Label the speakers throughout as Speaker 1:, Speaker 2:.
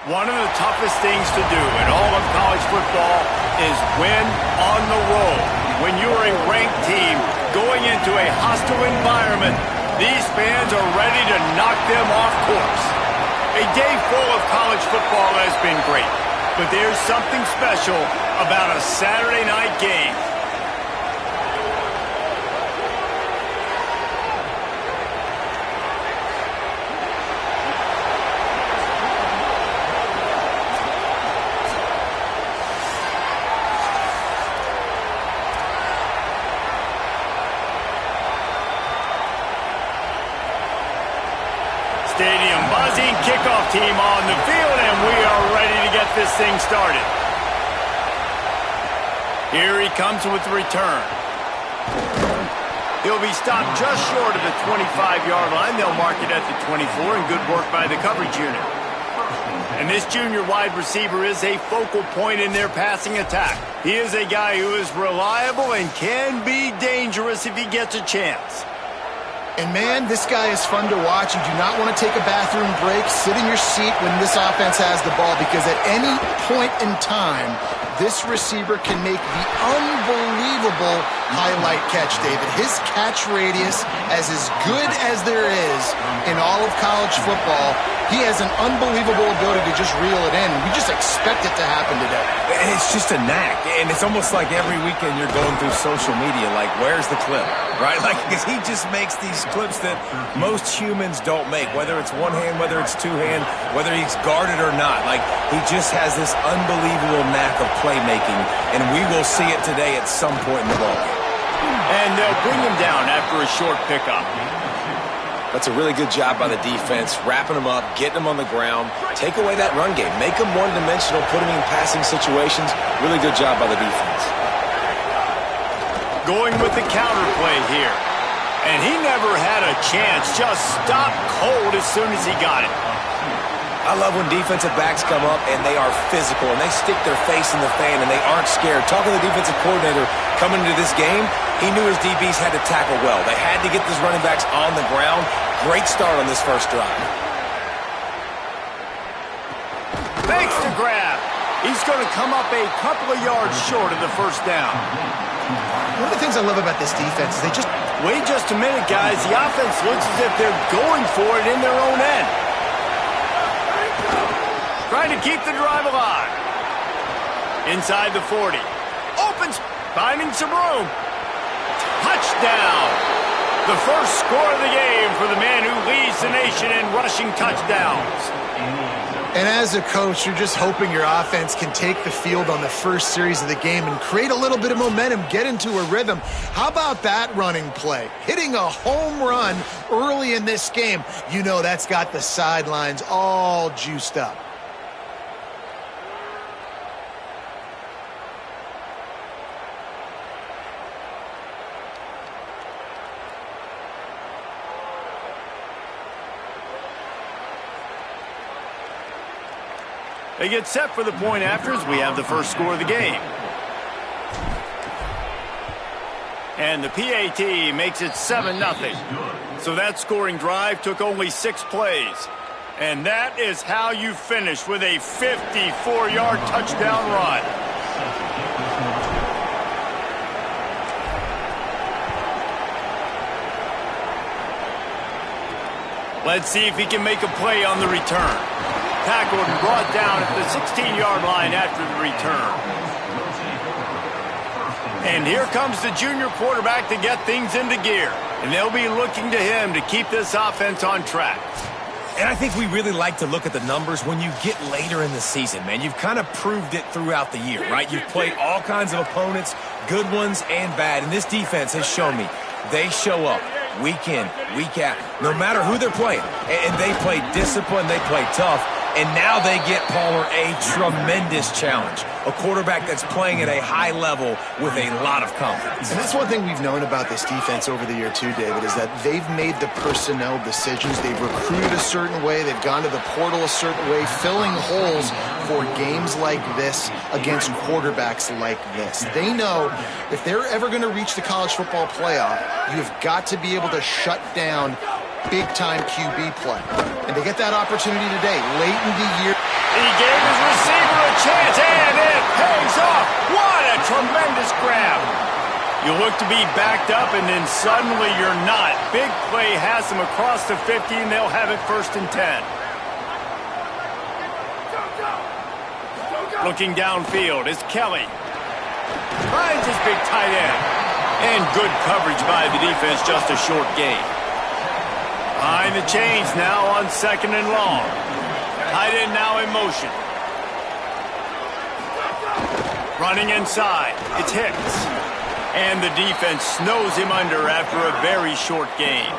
Speaker 1: One of the toughest things to do in all of college football is win on the road. When you're a ranked team going into a hostile environment, these fans are ready to knock them off course. A day full of college football has been great, but there's something special about a Saturday night game. Stadium buzzing, kickoff team on the field, and we are ready to get this thing started. Here he comes with the return. He'll be stopped just short of the 25-yard line. They'll mark it at the 24, and good work by the coverage unit. And this junior wide receiver is a focal point in their passing attack. He is a guy who is reliable and can be dangerous if he gets a chance.
Speaker 2: And, man, this guy is fun to watch. You do not want to take a bathroom break. Sit in your seat when this offense has the ball, because at any point in time, this receiver can make the unbelievable highlight catch, David. His catch radius is as good as there is in all of college football. He has an unbelievable ability to just reel it in. We just expect it to happen today.
Speaker 3: And it's just a knack. And it's almost like every weekend you're going through social media, like, where's the clip, right? Like, because he just makes these clips that most humans don't make, whether it's one hand, whether it's two hand, whether he's guarded or not. Like, he just has this unbelievable knack of playmaking, and we will see it today at some point in the ballgame.
Speaker 1: And they'll bring him down after a short pickup.
Speaker 3: That's a really good job by the defense, wrapping him up, getting him on the ground, take away that run game, make him one-dimensional, put him in passing situations. Really good job by the defense.
Speaker 1: Going with the counter play here. And he never had a chance, just stopped cold as soon as he got it.
Speaker 3: I love when defensive backs come up and they are physical and they stick their face in the fan and they aren't scared. Talking to the defensive coordinator coming into this game, he knew his DBs had to tackle well. They had to get these running backs on the ground. Great start on this first drive.
Speaker 1: Thanks to grab. He's going to come up a couple of yards short of the first down.
Speaker 2: One of the things I love about this defense is they just...
Speaker 1: Wait just a minute, guys. The offense looks as if they're going for it in their own end. Trying to keep the drive alive. Inside the 40. Opens, finding some room. Touchdown. The first score of the game for the man who leads the nation in rushing touchdowns.
Speaker 2: And as a coach, you're just hoping your offense can take the field on the first series of the game and create a little bit of momentum, get into a rhythm. How about that running play? Hitting a home run early in this game. You know that's got the sidelines all juiced up.
Speaker 1: They get set for the point after as we have the first score of the game. And the PAT makes it 7-0. So that scoring drive took only 6 plays. And that is how you finish with a 54-yard touchdown run. Let's see if he can make a play on the return. Tackled and brought down at the 16-yard line after the return. And here comes the junior quarterback to get things into gear. And they'll be looking to him to keep this offense on track.
Speaker 3: And I think we really like to look at the numbers when you get later in the season, man. You've kind of proved it throughout the year, right? You've played all kinds of opponents, good ones and bad. And this defense has shown me they show up week in, week out, no matter who they're playing. And they play disciplined, they play tough. And now they get Palmer a tremendous challenge. A quarterback that's playing at a high level with a lot of confidence.
Speaker 2: And that's one thing we've known about this defense over the year too, David, is that they've made the personnel decisions. They've recruited a certain way. They've gone to the portal a certain way, filling holes for games like this against quarterbacks like this. They know if they're ever going to reach the college football playoff, you've got to be able to shut down big-time QB play. And they get that opportunity today, late in the year.
Speaker 1: He gave his receiver a chance, and it pays off. What a tremendous grab. You look to be backed up, and then suddenly you're not. Big play has them across the 50, and they'll have it 1st and 10. Looking downfield is Kelly. Finds his big tight end. And good coverage by the defense, just a short gain. Behind the chains now on 2nd and long. Tight end now in motion. Running inside, it's Hicks. And the defense snows him under after a very short gain.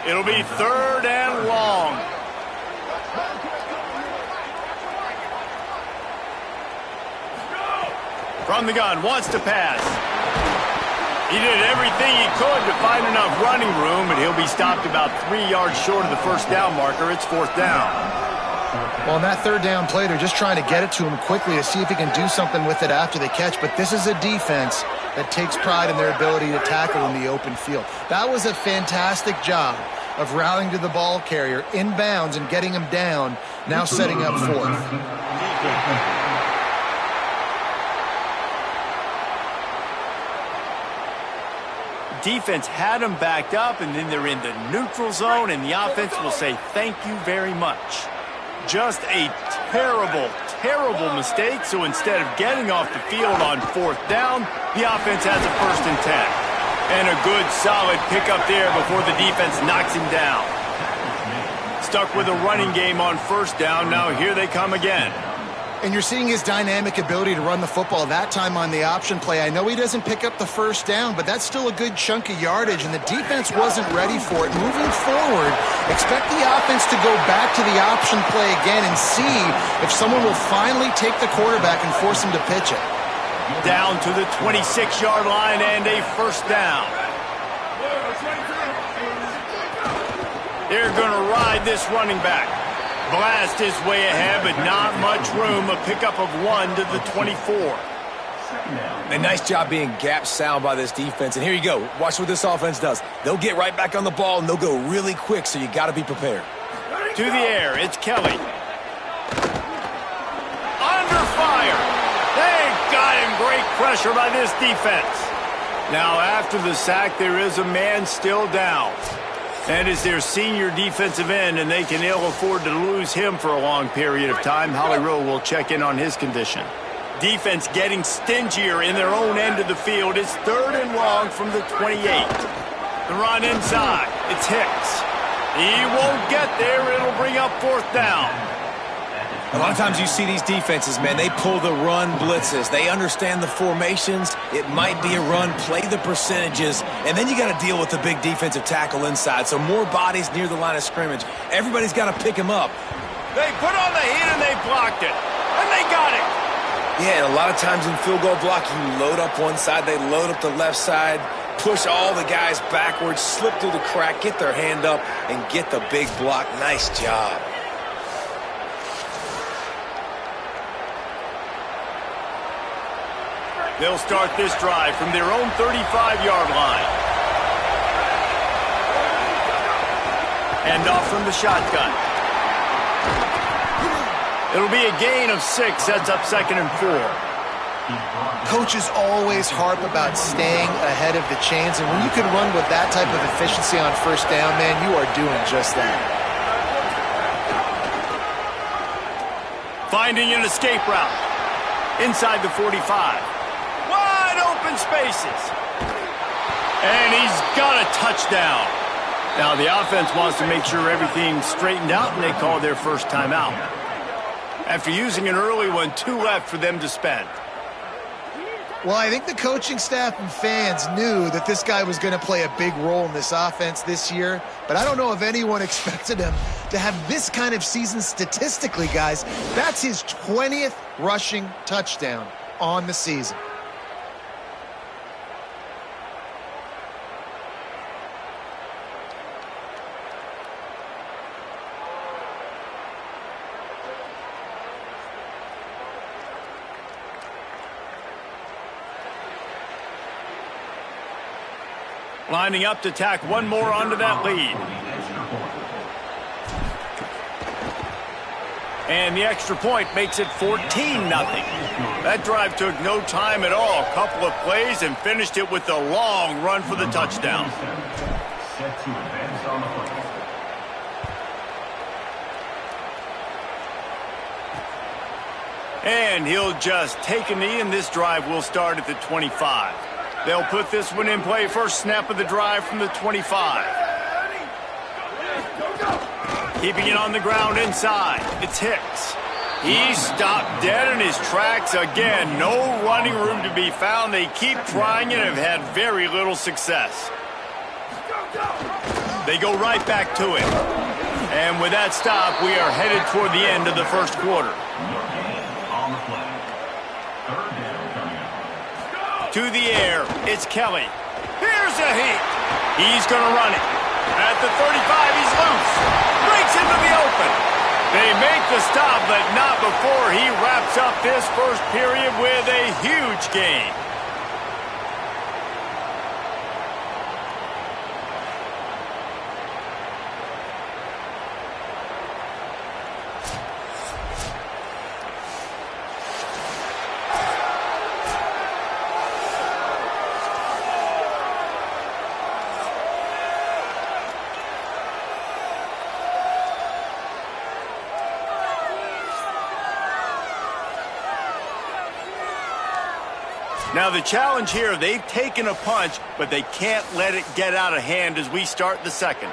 Speaker 1: It'll be 3rd and long. From the gun, wants to pass. He did everything he could to find enough running room, but he'll be stopped about 3 yards short of the 1st down marker. It's 4th down.
Speaker 2: Well, on that 3rd down play, they're just trying to get it to him quickly to see if he can do something with it after the catch. But this is a defense that takes pride in their ability to tackle in the open field. That was a fantastic job of rallying to the ball carrier inbounds and getting him down, now setting up 4th.
Speaker 1: Defense had them backed up, and then they're in the neutral zone, and the offense will say thank you very much. Just a terrible, terrible mistake, so instead of getting off the field on 4th down, the offense has a 1st and 10. And a good, solid pickup there before the defense knocks him down. Stuck with a running game on 1st down, now here they come again.
Speaker 2: And you're seeing his dynamic ability to run the football, that time on the option play. I know he doesn't pick up the 1st down, but that's still a good chunk of yardage, and the defense wasn't ready for it. Moving forward, expect the offense to go back to the option play again and see if someone will finally take the quarterback and force him to pitch it.
Speaker 1: Down to the 26-yard line and a 1st down. They're going to ride this running back. Blast his way ahead, but not much room. A pickup of 1 to the 24.
Speaker 3: A nice job being gap sound by this defense. And here you go. Watch what this offense does. They'll get right back on the ball, and they'll go really quick, so you got to be prepared.
Speaker 1: To the air, it's Kelly. Under fire. They got him. Great pressure by this defense. Now, after the sack, there is a man still down. And is their senior defensive end, and they can ill afford to lose him for a long period of time. Holly Rowe will check in on his condition. Defense getting stingier in their own end of the field. It's 3rd and long from the 28. The run inside. It's Hicks. He won't get there. It'll bring up 4th down.
Speaker 3: A lot of times you see these defenses, man, they pull the run blitzes. They understand the formations. It might be a run, play the percentages, and then you got to deal with the big defensive tackle inside. So more bodies near the line of scrimmage. Everybody's got to pick him up.
Speaker 1: They put on the heat and they blocked it. And they got it.
Speaker 3: Yeah, and a lot of times in field goal block, you load up one side, they load up the left side, push all the guys backwards, slip through the crack, get their hand up, and get the big block. Nice job.
Speaker 1: They'll start this drive from their own 35-yard line. Hand off from the shotgun. It'll be a gain of 6, sets up 2nd and 4.
Speaker 2: Coaches always harp about staying ahead of the chains, and when you can run with that type of efficiency on 1st down, man, you are doing just that.
Speaker 1: Finding an escape route. Inside the 45. Wide open spaces. And he's got a touchdown. Now the offense wants to make sure everything's straightened out, and they call their first timeout. After using an early one, 2 left for them to spend.
Speaker 2: Well, I think the coaching staff and fans knew that this guy was going to play a big role in this offense this year, but I don't know if anyone expected him to have this kind of season statistically, guys. That's his 20th rushing touchdown on the season.
Speaker 1: Lining up to tack one more onto that lead. And the extra point makes it 14-0. That drive took no time at all. A couple of plays and finished it with a long run for the touchdown. And he'll just take a knee, and this drive will start at the 25. They'll put this one in play. First snap of the drive from the 25. Keeping it on the ground inside. It's Hicks. He's stopped dead in his tracks again. No running room to be found. They keep trying and have had very little success. They go right back to it. And with that stop, we are headed toward the end of the first quarter. To the air, it's Kelly. Here's a heat. He's going to run it. At the 35, he's loose. Breaks into the open. They make the stop, but not before he wraps up this first period with a huge gain. Now the challenge here, they've taken a punch, but they can't let it get out of hand as we start the second.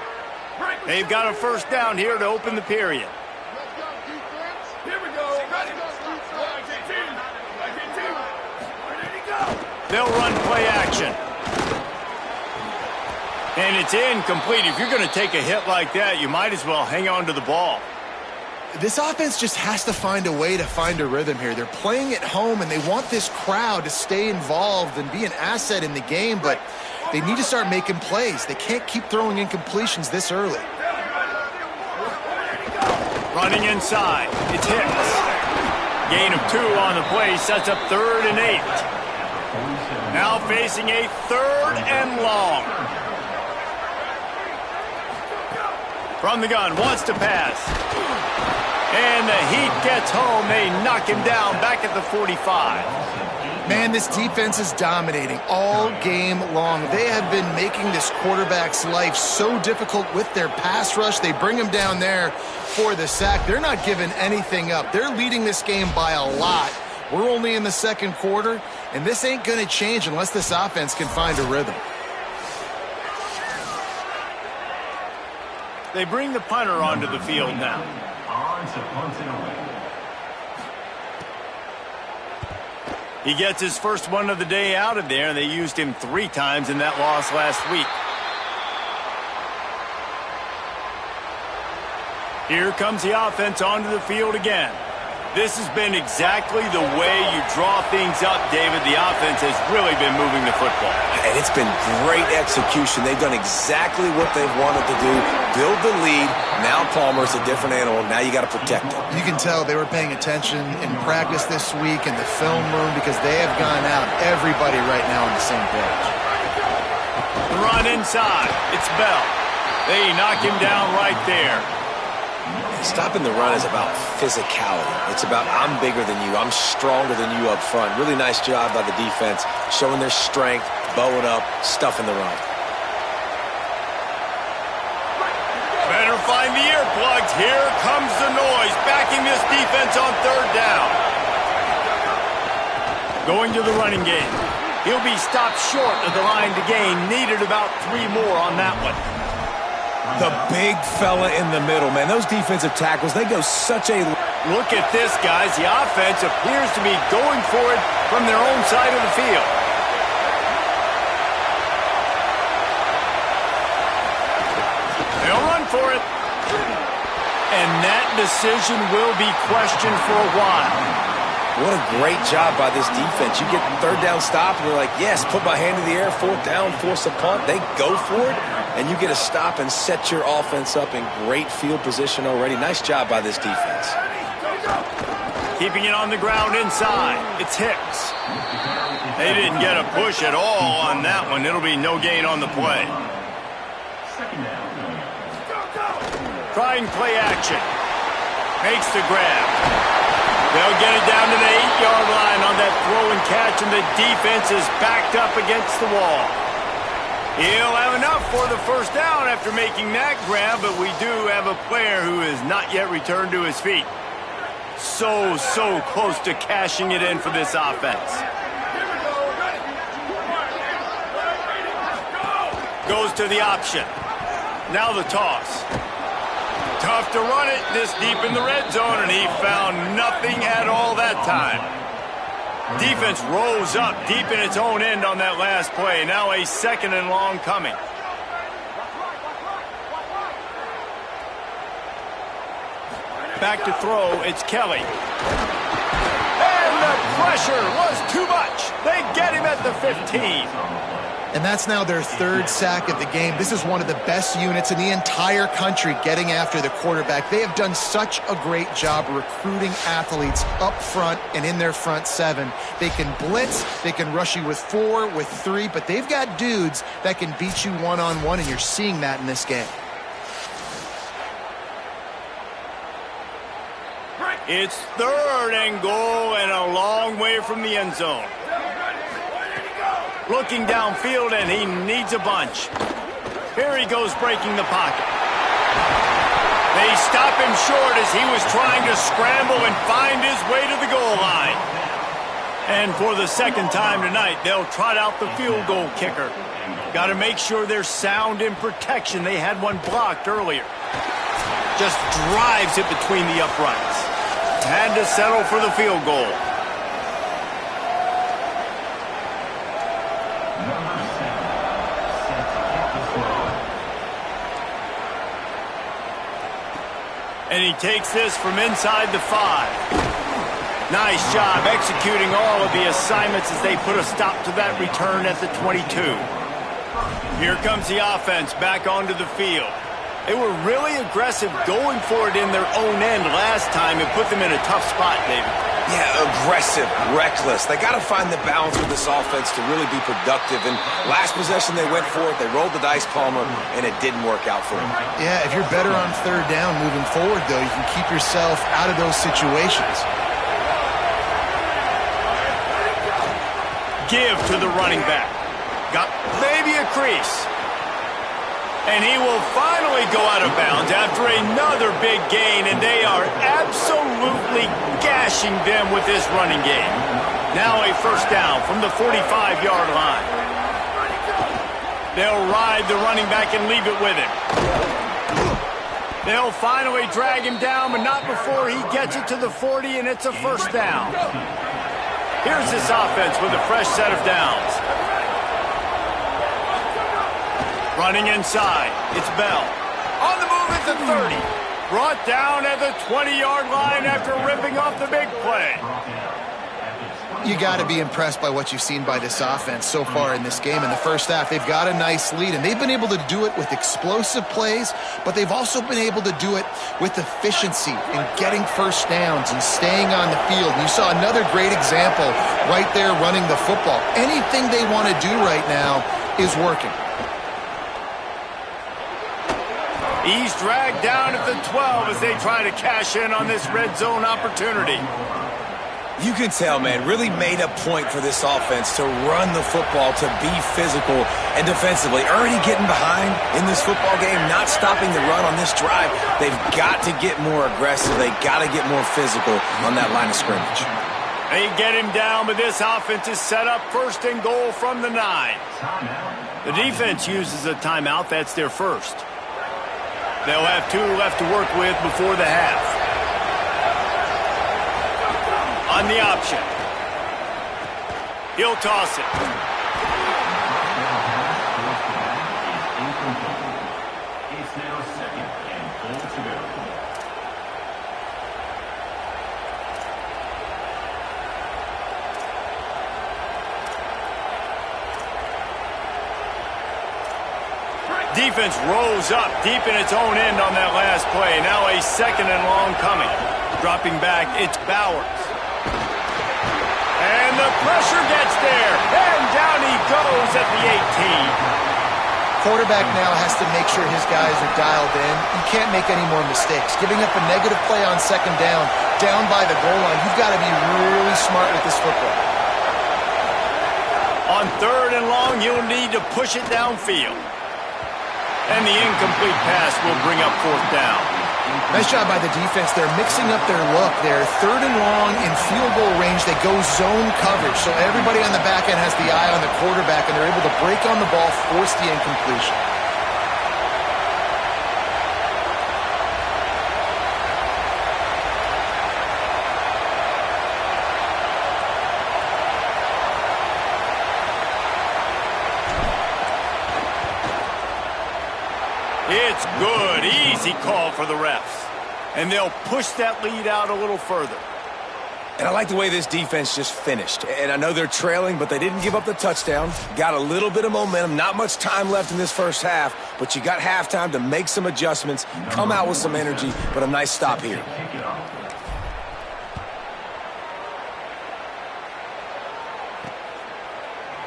Speaker 1: They've got a first down here to open the period. They'll run play action. And it's incomplete. If you're going to take a hit like that, you might as well hang on to the ball.
Speaker 2: This offense just has to find a way to find a rhythm here. They're playing at home, and they want this crowd to stay involved and be an asset in the game, but they need to start making plays. They can't keep throwing incompletions this early.
Speaker 1: Running inside, it's Hicks. Gain of 2 on the play sets up 3rd and 8. Now facing a 3rd and long. From the gun, wants to pass. And the Heat gets home. They knock him down back at the 45.
Speaker 2: Man, this defense is dominating all game long. They have been making this quarterback's life so difficult with their pass rush. They bring him down there for the sack. They're not giving anything up. They're leading this game by a lot. We're only in the second quarter, and this ain't going to change unless this offense can find a rhythm.
Speaker 1: They bring the punter onto the field now. He gets his first one of the day out of there, and they used him 3 times in that loss last week. Here comes the offense onto the field again. This has been exactly the way you draw things up, David. The offense has really been moving the football.
Speaker 3: And it's been great execution. They've done exactly what they've wanted to do. Build the lead. Now Palmer's a different animal. Now you got to protect him.
Speaker 2: You can tell they were paying attention in practice this week in the film room because they have gone out. Everybody right now on the same page.
Speaker 1: The run inside. It's Bell. They knock him down right there.
Speaker 3: Stopping the run is about physicality. It's about I'm bigger than you. I'm stronger than you up front. Really nice job by the defense, showing their strength, bowing up, stuffing the run.
Speaker 1: Better find the earplugs. Here comes the noise, backing this defense on 3rd down. Going to the running game. He'll be stopped short of the line to gain. Needed about 3 more on that one.
Speaker 3: The big fella in the middle, man. Those defensive tackles, they go such a...
Speaker 1: Look at this, guys. The offense appears to be going for it from their own side of the field. They'll run for it. And that decision will be questioned for a while.
Speaker 3: What a great job by this defense. You get 3rd down stop, and they're like, yes, put my hand in the air, 4th down, force a punt. They go for it, and you get a stop and set your offense up in great field position already. Nice job by this defense.
Speaker 1: Keeping it on the ground inside. It's Hicks. They didn't get a push at all on that one. It'll be no gain on the play. Trying play action. Makes the grab. They'll get it down to the 8-yard line on that throw and catch, and the defense is backed up against the wall. He'll have enough for the first down after making that grab, but we do have a player who has not yet returned to his feet. So close to cashing it in for this offense. Goes to the option. Now the toss. Tough to run it this deep in the red zone, and he found nothing at all that time. Defense rose up deep in its own end on that last play. Now a second and long coming. Back to throw, it's Kelly. And the pressure was too much. They get him at the 15.
Speaker 2: And that's now their third sack of the game. This is one of the best units in the entire country getting after the quarterback. They have done such a great job recruiting athletes up front and in their front seven. They can blitz, they can rush you with 4, with 3, but they've got dudes that can beat you one-on-one, and you're seeing that in this game.
Speaker 1: It's third and goal and a long way from the end zone. Looking downfield, and he needs a bunch. Here he goes breaking the pocket. They stop him short as he was trying to scramble and find his way to the goal line. And for the second time tonight, they'll trot out the field goal kicker. Got to make sure they're sound in protection. They had one blocked earlier. Just drives it between the uprights. Had to settle for the field goal. And he takes this from inside the 5. Nice job executing all of the assignments as they put a stop to that return at the 22. Here comes the offense back onto the field. They were really aggressive going for it in their own end last time and put them in a tough spot, David.
Speaker 3: Yeah, aggressive, reckless. They got to find the balance with this offense to really be productive. And last possession they went for it. They rolled the dice, Palmer, and it didn't work out for them.
Speaker 2: Yeah, if you're better on third down moving forward, though, you can keep yourself out of those situations.
Speaker 1: Give to the running back. Got maybe a crease. And he will finally go out of bounds after another big gain, and they are absolutely gashing them with this running game. Now a first down from the 45-yard line. They'll ride the running back and leave it with him. They'll finally drag him down, but not before he gets it to the 40, and it's a first down. Here's this offense with a fresh set of downs. Running inside, it's Bell. On the move at the 30. Brought down at the 20-yard line after ripping off the big play.
Speaker 2: You got to be impressed by what you've seen by this offense so far in this game. In the first half, they've got a nice lead, and they've been able to do it with explosive plays, but they've also been able to do it with efficiency and getting first downs and staying on the field. And you saw another great example right there running the football. Anything they want to do right now is working.
Speaker 1: He's dragged down at the 12 as they try to cash in on this red zone opportunity.
Speaker 3: You can tell, man, really made a point for this offense to run the football, to be physical and defensively. Already getting behind in this football game, not stopping the run on this drive. They've got to get more aggressive. They got to get more physical on that line of scrimmage.
Speaker 1: They get him down, but this offense is set up first and goal from the 9. The defense uses a timeout. That's their first. They'll have 2 left to work with before the half. On the option. He'll toss it.
Speaker 4: It's now second and goal to go.
Speaker 1: Defense rose up deep in its own end on that last play. Now a second and long coming. Dropping back, it's Bowers. And the pressure gets there. And down he goes at the 18.
Speaker 2: Quarterback now has to make sure his guys are dialed in. You can't make any more mistakes. Giving up a negative play on second down by the goal line, you've got to be really smart with this football.
Speaker 1: On third and long, you'll need to push it downfield. And the incomplete pass will bring up fourth down.
Speaker 2: Nice job by the defense. They're mixing up their look. They're third and long in field goal range. They go zone coverage. So everybody on the back end has the eye on the quarterback, and they're able to break on the ball, force the incompletion.
Speaker 1: It's good. Easy call for the refs. And they'll push that lead out a little further.
Speaker 3: And I like the way this defense just finished. And I know they're trailing, but they didn't give up the touchdown. Got a little bit of momentum. Not much time left in this first half, but you got halftime to make some adjustments, come out with some energy, but a nice stop here.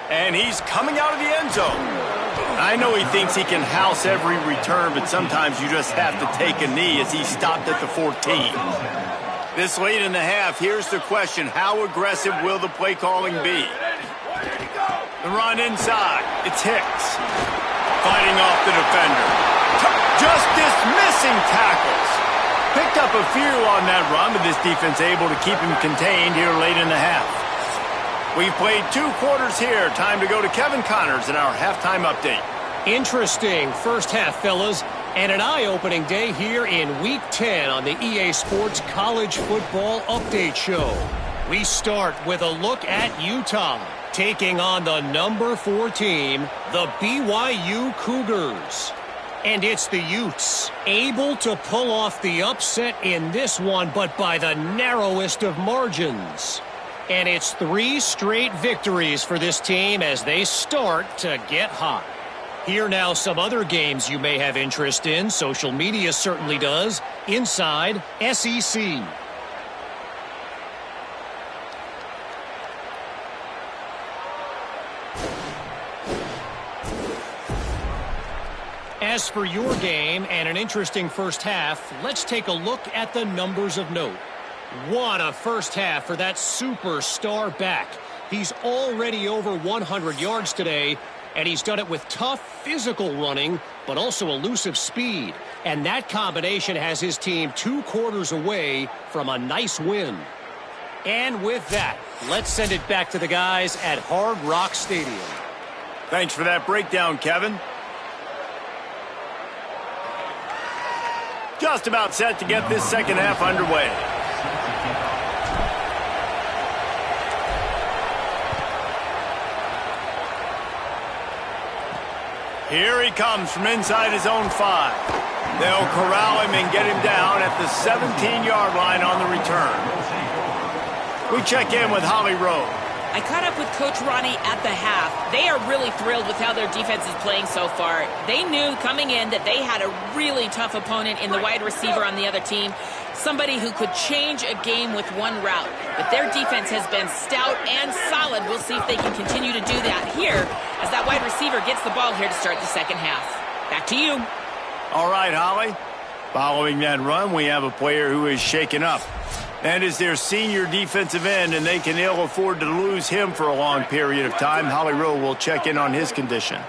Speaker 1: And he's coming out of the end zone. I know he thinks he can house every return, but sometimes you just have to take a knee as he stopped at the 14. This late in the half, here's the question. How aggressive will the play calling be? The run inside. It's Hicks. Fighting off the defender. Just dismissing tackles. Picked up a few on that run, but this defense able to keep him contained here late in the half. We've played 2 quarters here. Time to go to Kevin Connors in our halftime update.
Speaker 5: Interesting first half, fellas, and an eye-opening day here in Week 10 on the EA Sports College Football Update Show. We start with a look at Utah, taking on the number 4 team, the BYU Cougars. And it's the Utes, able to pull off the upset in this one, but by the narrowest of margins. And it's 3 straight victories for this team as they start to get hot. Here now some other games you may have interest in. Social media certainly does. Inside SEC. As for your game and an interesting first half, let's take a look at the numbers of note. What a first half for that superstar back. He's already over 100 yards today, and he's done it with tough physical running, but also elusive speed. And that combination has his team 2 quarters away from a nice win. And with that, let's send it back to the guys at Hard Rock Stadium.
Speaker 1: Thanks for that breakdown, Kevin. Just about set to get this second half underway. Here he comes from inside his own 5. They'll corral him and get him down at the 17-yard line on the return. We check in with Holly Rowe.
Speaker 6: I caught up with Coach Ronnie at the half. They are really thrilled with how their defense is playing so far. They knew coming in that they had a really tough opponent in the wide receiver on the other team, somebody who could change a game with one route. But their defense has been stout and solid. We'll see if they can continue to do that here as that wide receiver gets the ball here to start the second half. Back to you.
Speaker 1: All right, Holly. Following that run, we have a player who is shaken up. That is their senior defensive end, and they can ill afford to lose him for a long period of time. Holly Rowe will check in on his condition.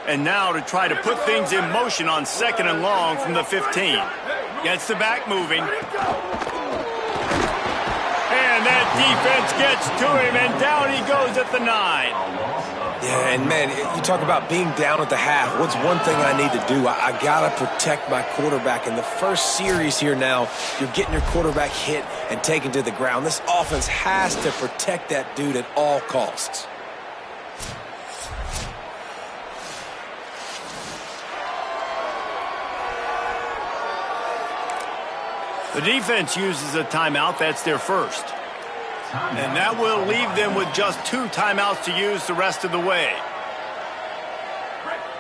Speaker 1: And now to try to put things in motion on second and long from the 15. Gets the back moving. And that defense gets to him, and down he goes at the 9.
Speaker 3: Yeah, and man, you talk about being down at the half. What's one thing I need to do? I got to protect my quarterback. In the first series here now, you're getting your quarterback hit and taken to the ground. This offense has to protect that dude at all costs.
Speaker 1: The defense uses a timeout. That's their first. And that will leave them with just 2 timeouts to use the rest of the way.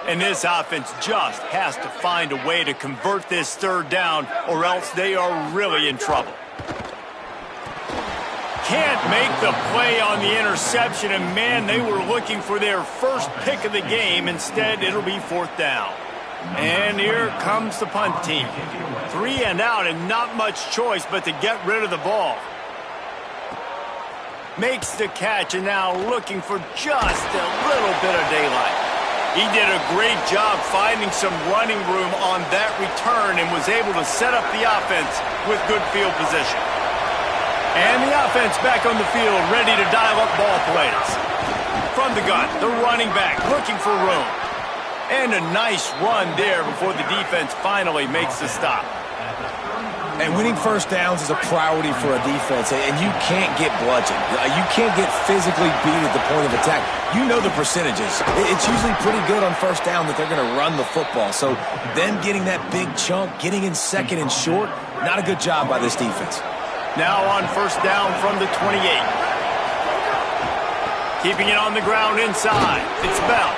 Speaker 1: And this offense just has to find a way to convert this third down, or else they are really in trouble. can't make the play on the interception, and man, they were looking for their first pick of the game. Instead, it'll be 4th down. And here comes the punt team. 3 and out, and not much choice but to get rid of the ball. Makes the catch, and now looking for just a little bit of daylight. He did a great job finding some running room on that return and was able to set up the offense with good field position. And the offense back on the field, ready to dial up ball plays. From the gun, the running back looking for room. And a nice run there before the defense finally makes the stop.
Speaker 3: And winning first downs is a priority for a defense, and you can't get bludgeoned. You can't get physically beat at the point of attack. You know the percentages. It's usually pretty good on first down that they're going to run the football. So them getting that big chunk, getting in second and short, not a good job by this defense.
Speaker 1: Now on first down from the 28. Keeping it on the ground inside. It's Bell.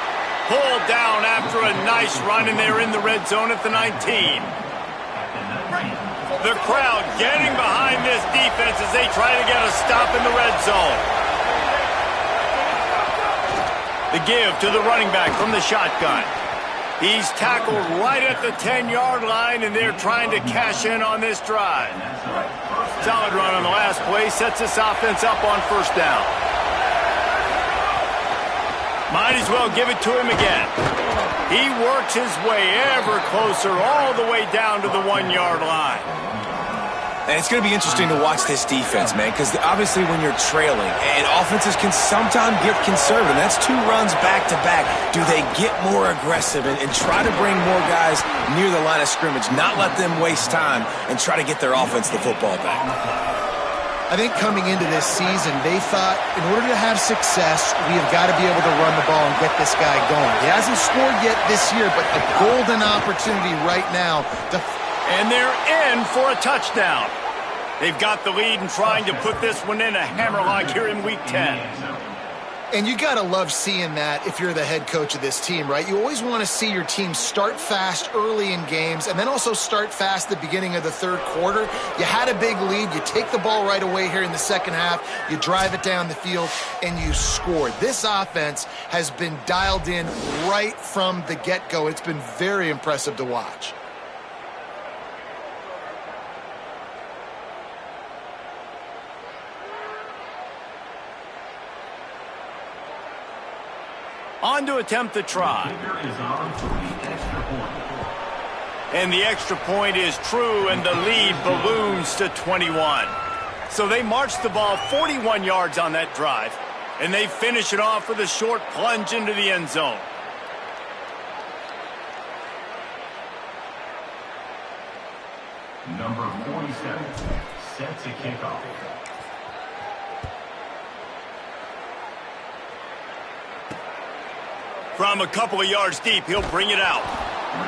Speaker 1: Pulled down after a nice run, and they're in the red zone at the 19. The crowd getting behind this defense as they try to get a stop in the red zone. The give to the running back from the shotgun. He's tackled right at the 10-yard line, and they're trying to cash in on this drive. Solid run on the last play, sets this offense up on first down. Might as well give it to him again. He works his way ever closer all the way down to the 1-yard line.
Speaker 3: And it's going to be interesting to watch this defense, man, because obviously when you're trailing, and offenses can sometimes get conservative. That's 2 runs back-to-back. Do they get more aggressive and try to bring more guys near the line of scrimmage, not let them waste time, and try to get their offense the football back?
Speaker 2: I think coming into this season, they thought in order to have success, we have got to be able to run the ball and get this guy going. He hasn't scored yet this year, but a golden opportunity right now to...
Speaker 1: And they're in for a touchdown. They've got the lead and trying to put this one in a hammerlock here in Week 10.
Speaker 2: And you got to love seeing that if you're the head coach of this team, right? You always want to see your team start fast early in games and then also start fast at the beginning of the third quarter. You had a big lead. You take the ball right away here in the second half. You drive it down the field, and you score. This offense has been dialed in right from the get-go. It's been very impressive to watch.
Speaker 1: On to attempt the try. And the extra point is true, and the lead balloons to 21. So they march the ball 41 yards on that drive, and they finish it off with a short plunge into the end zone.
Speaker 4: Number 47 sets a kickoff.
Speaker 1: From a couple of yards deep, he'll bring it out.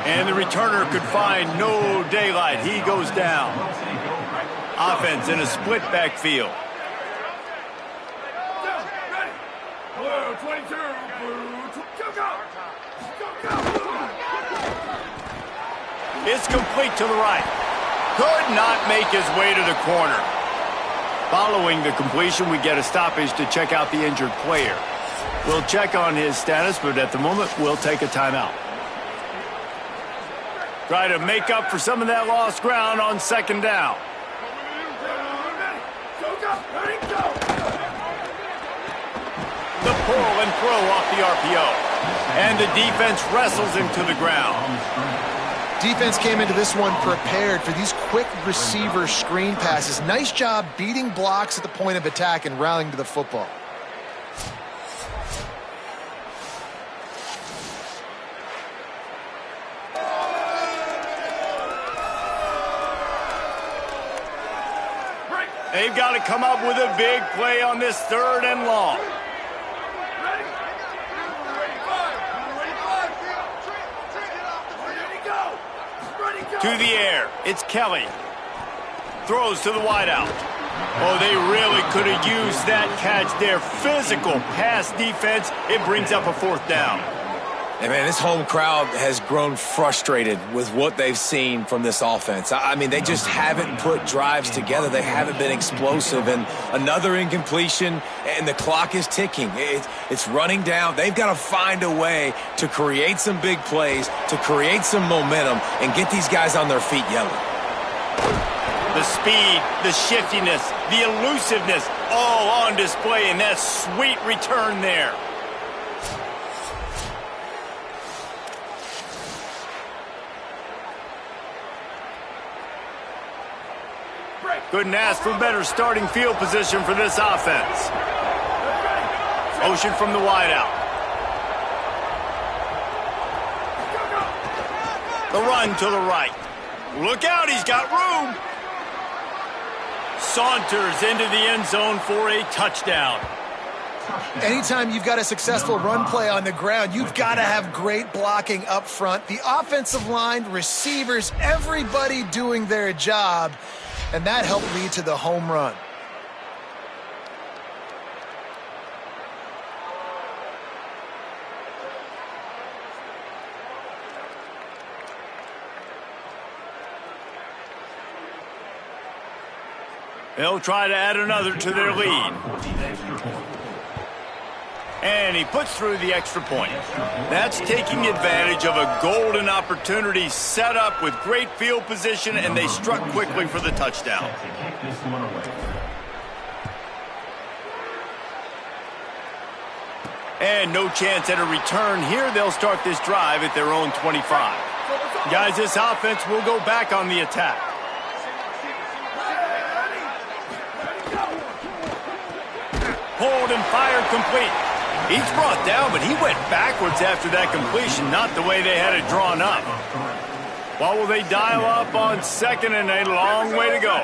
Speaker 1: And the returner could find no daylight. He goes down. Offense in a split backfield. It's complete to the right. Could not make his way to the corner. Following the completion, we get a stoppage to check out the injured player. We'll check on his status, but at the moment, we'll take a timeout. Try to make up for some of that lost ground on second down. The pull and throw off the RPO. And the defense wrestles him to the ground.
Speaker 2: Defense came into this one prepared for these quick receiver screen passes. Nice job beating blocks at the point of attack and rallying to the football.
Speaker 1: They've got to come up with a big play on this 3rd and long. To the air, it's Kelly. Throws to the wideout. Oh, they really could have used that catch there. Physical pass defense. It brings up a 4th down.
Speaker 3: And, man, this home crowd has grown frustrated with what they've seen from this offense. I mean, they just haven't put drives together. They haven't been explosive. And another incompletion, and the clock is ticking. It's running down. They've got to find a way to create some big plays, to create some momentum, and get these guys on their feet yelling.
Speaker 1: The speed, the shiftiness, the elusiveness, all on display in that sweet return there. Couldn't ask for better starting field position for this offense. Motion from the wideout. The run to the right. Look out, he's got room. Saunters into the end zone for a touchdown.
Speaker 2: Anytime you've got a successful run play on the ground, you've got to have great blocking up front. The offensive line, receivers, everybody doing their job. And that helped lead to the home run.
Speaker 1: They'll try to add another to their lead. And he puts through the extra point. That's taking advantage of a golden opportunity set up with great field position, and they struck quickly for the touchdown. And no chance at a return here. They'll start this drive at their own 25. Guys, this offense will go back on the attack. Hold and fire complete. He's brought down, but he went backwards after that completion, not the way they had it drawn up. What will they dial up on second, and a long way to go?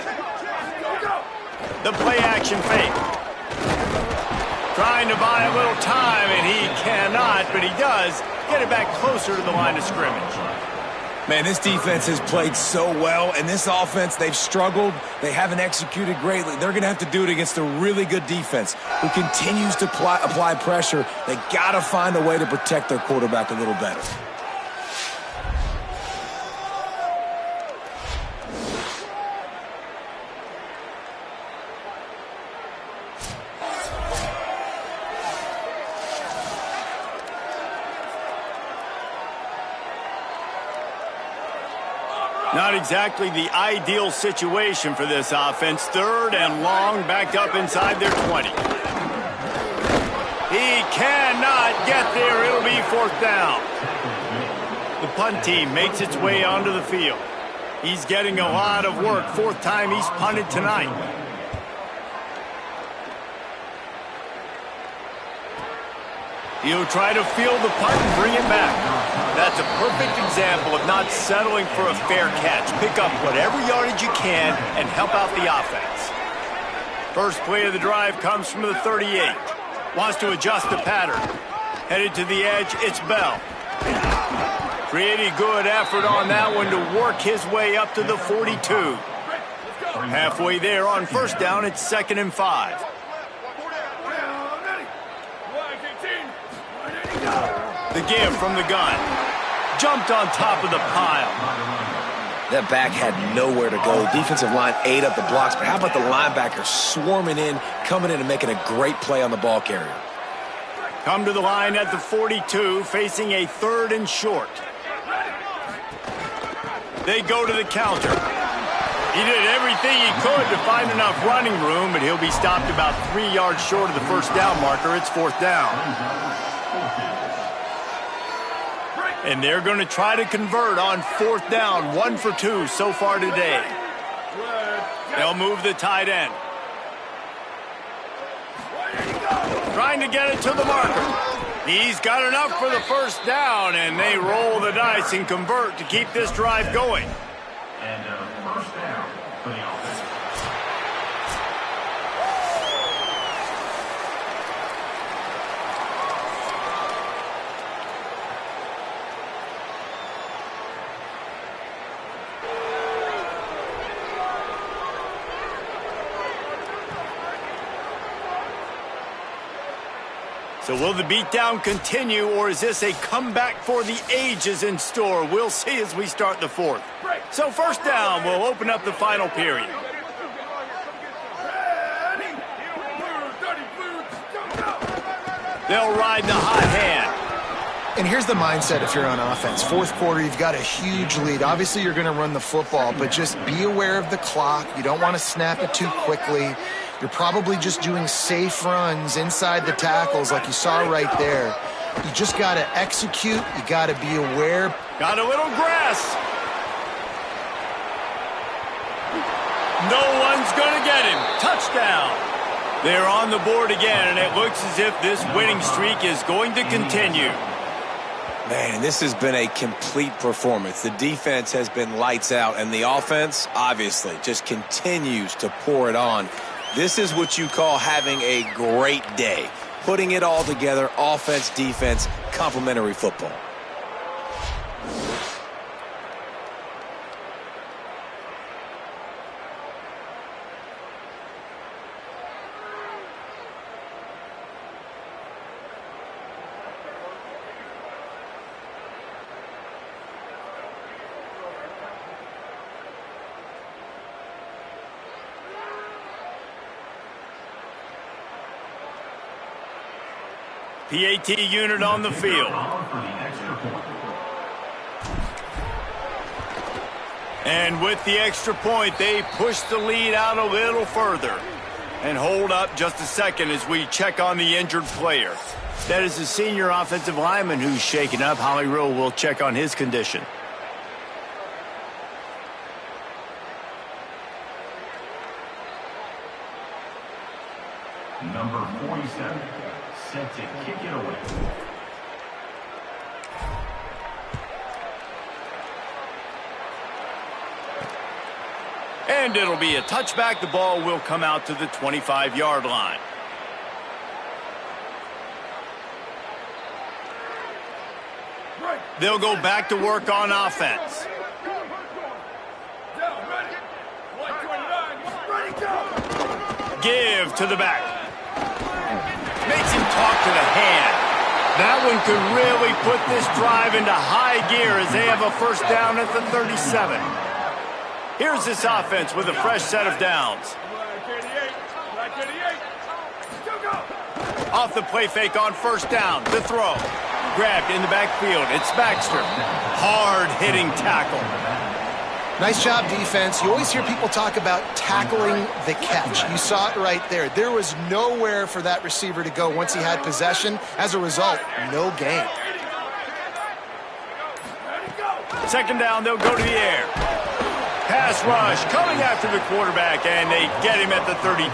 Speaker 1: The play action fake. Trying to buy a little time, and he cannot, but he does get it back closer to the line of scrimmage.
Speaker 3: Man, this defense has played so well, and this offense, they've struggled. They haven't executed greatly. They're going to have to do it against a really good defense who continues to apply pressure. They got to find a way to protect their quarterback a little better.
Speaker 1: Not exactly the ideal situation for this offense. Third and long, backed up inside their 20. He cannot get there. It'll be fourth down. The punt team makes its way onto the field. He's getting a lot of work. Fourth time he's punted tonight. He'll try to field the punt and bring it back. That's a perfect example of not settling for a fair catch. Pick up whatever yardage you can and help out the offense. First play of the drive comes from the 38. Wants to adjust the pattern. Headed to the edge, it's Bell. Pretty good effort on that one to work his way up to the 42. Halfway there on first down, it's 2nd and 5. The give from the gun. Jumped on top of the pile.
Speaker 3: That back had nowhere to go. Defensive line ate up the blocks, but how about the linebacker swarming in, coming in and making a great play on the ball carrier?
Speaker 1: Come to the line at the 42, facing a 3rd and short. They go to the counter. He did everything he could to find enough running room, but he'll be stopped about 3 yards short of the first down marker. It's 4th down. And they're going to try to convert on 4th down. 1 for 2 so far today. They'll move the tight end. Trying to get it to the marker. He's got enough for the first down, and they roll the dice and convert to keep this drive going.
Speaker 4: And first down for the offense.
Speaker 1: So will the beatdown continue, or is this a comeback for the ages in store? We'll see as we start the fourth. So first down, we'll open up the final period. They'll ride the hot hand.
Speaker 2: And here's the mindset if you're on offense. Fourth quarter, you've got a huge lead. Obviously, you're going to run the football, but just be aware of the clock. You don't want to snap it too quickly. You're probably just doing safe runs inside the tackles like you saw right there. You just got to execute. You got to be aware.
Speaker 1: Got a little grass. No one's going to get him. Touchdown. They're on the board again, and it looks as if this winning streak is going to continue.
Speaker 3: Man, this has been a complete performance. The defense has been lights out, and the offense, obviously, just continues to pour it on. This is what you call having a great day. Putting it all together, offense, defense, complementary football.
Speaker 1: PAT unit on the field. And with the extra point, they push the lead out a little further. And hold up just a second as we check on the injured player. That is the senior offensive lineman who's shaken up. Holly Rowe will check on his condition.
Speaker 4: Number 47. Set to kick it away.
Speaker 1: And it'll be a touchback. The ball will come out to the 25-yard line. They'll go back to work on offense. Give to the back. Makes him talk to the hand. That one could really put this drive into high gear as they have a first down at the 37. Here's this offense with a fresh set of downs. Off the play fake on first down. The throw. Grabbed in the backfield. It's Baxter. Hard-hitting tackle.
Speaker 2: Nice job, defense. You always hear people talk about tackling the catch. You saw it right there. There was nowhere for that receiver to go once he had possession. As a result, no gain.
Speaker 1: Second down, they'll go to the air. Pass rush coming after the quarterback, and they get him at the 32.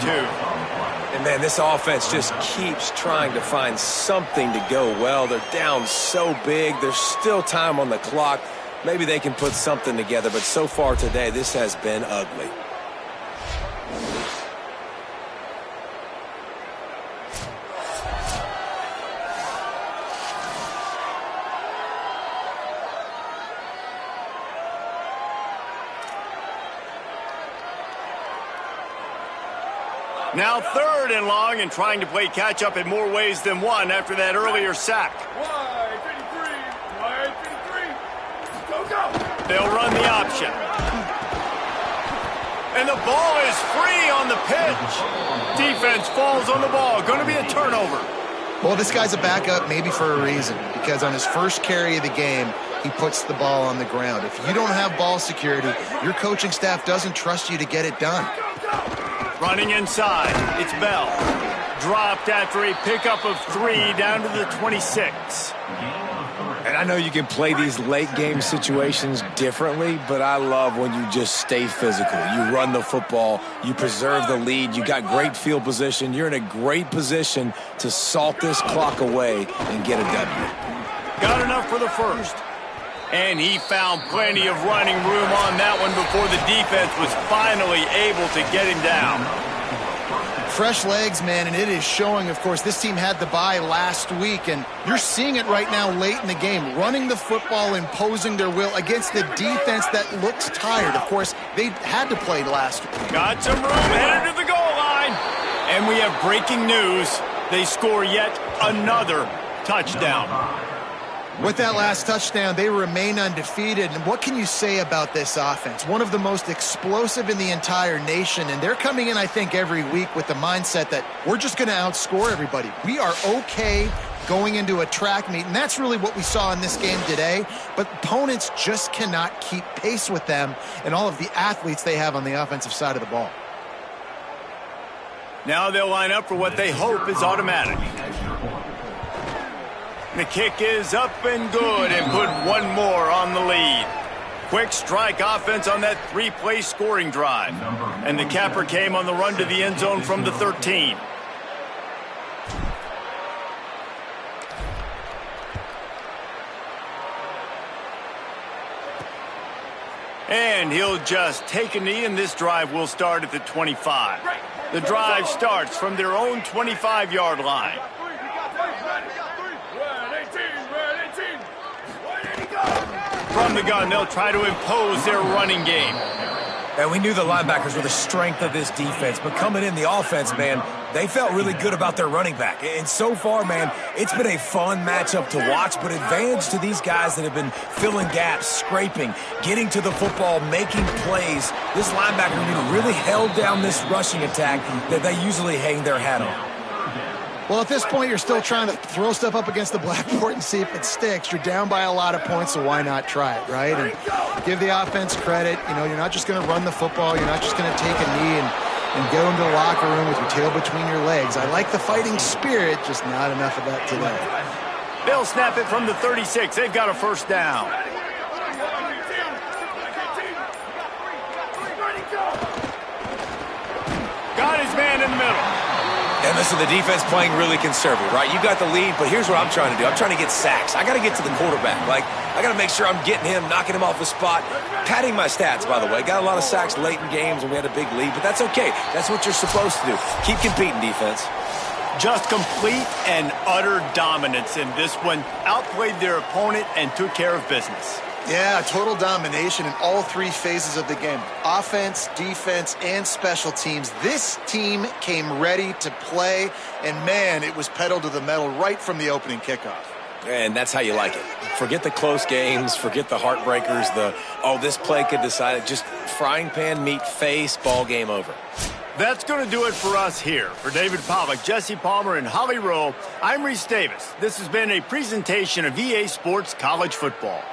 Speaker 3: And, man, this offense just keeps trying to find something to go well. They're down so big. There's still time on the clock. Maybe they can put something together, but so far today, this has been ugly.
Speaker 1: Now third and long and trying to play catch-up in more ways than one after that earlier sack. They'll run the option. And the ball is free on the pitch. Defense falls on the ball. Going to be a turnover.
Speaker 2: Well, this guy's a backup maybe for a reason, because on his first carry of the game, he puts the ball on the ground. If you don't have ball security, your coaching staff doesn't trust you to get it done.
Speaker 1: Running inside. It's Bell. Dropped after a pickup of 3 down to the 26.
Speaker 3: And I know you can play these late game situations differently, but I love when you just stay physical. You run the football, you preserve the lead, you got great field position. You're in a great position to salt this clock away and get a W.
Speaker 1: Got enough for the first. And he found plenty of running room on that one before the defense was finally able to get him down.
Speaker 2: Fresh legs, man, and it is showing, of course. This team had the bye last week, and you're seeing it right now late in the game. Running the football, imposing their will against the defense that looks tired. Of course, they had to play last week.
Speaker 1: Got some room, headed to the goal line. And we have breaking news. They score yet another touchdown.
Speaker 2: With that last touchdown, they remain undefeated. And what can you say about this offense? One of the most explosive in the entire nation. And they're coming in, I think, every week with the mindset that we're just going to outscore everybody. We are okay going into a track meet. And that's really what we saw in this game today. But opponents just cannot keep pace with them and all of the athletes they have on the offensive side of the ball.
Speaker 1: Now they'll line up for what they hope is automatic. The kick is up and good, and put one more on the lead. Quick strike offense on that three-play scoring drive. And the capper came on the run to the end zone from the 13. And he'll just take a knee, and this drive will start at the 25. The drive starts from their own 25-yard line. From the gun, they'll try to impose their running game.
Speaker 3: And we knew the linebackers were the strength of this defense, but coming in the offense, man, they felt really good about their running back. And so far, man, it's been a fun matchup to watch, but advantage to these guys that have been filling gaps, scraping, getting to the football, making plays. This linebacker really held down this rushing attack that they usually hang their hat on.
Speaker 2: Well, at this point, you're still trying to throw stuff up against the blackboard and see if it sticks. You're down by a lot of points, so why not try it, right? And give the offense credit. You know, you're not just going to run the football. You're not just going to take a knee and go into the locker room with your tail between your legs. I like the fighting spirit, just not enough of that today.
Speaker 1: They'll snap it from the 36. They've got a first down. Got his man in the middle.
Speaker 3: And listen, the defense playing really conservative, right? You got the lead, but here's what I'm trying to do. I'm trying to get sacks. I got to get to the quarterback. Like, I got to make sure I'm getting him, knocking him off the spot. Padding my stats, by the way. Got a lot of sacks late in games when we had a big lead, but that's okay. That's what you're supposed to do. Keep competing, defense.
Speaker 1: Just complete and utter dominance in this one. Outplayed their opponent and took care of business.
Speaker 2: Yeah, total domination in all three phases of the game. Offense, defense, and special teams. This team came ready to play, and man, it was pedal to the metal right from the opening kickoff.
Speaker 3: And that's how you like it. Forget the close games, forget the heartbreakers, this play could decide it. Just frying pan meet face, ball game over.
Speaker 1: That's going to do it for us here. For David Pollack, Jesse Palmer, and Holly Rowe, I'm Reese Davis. This has been a presentation of EA Sports College Football.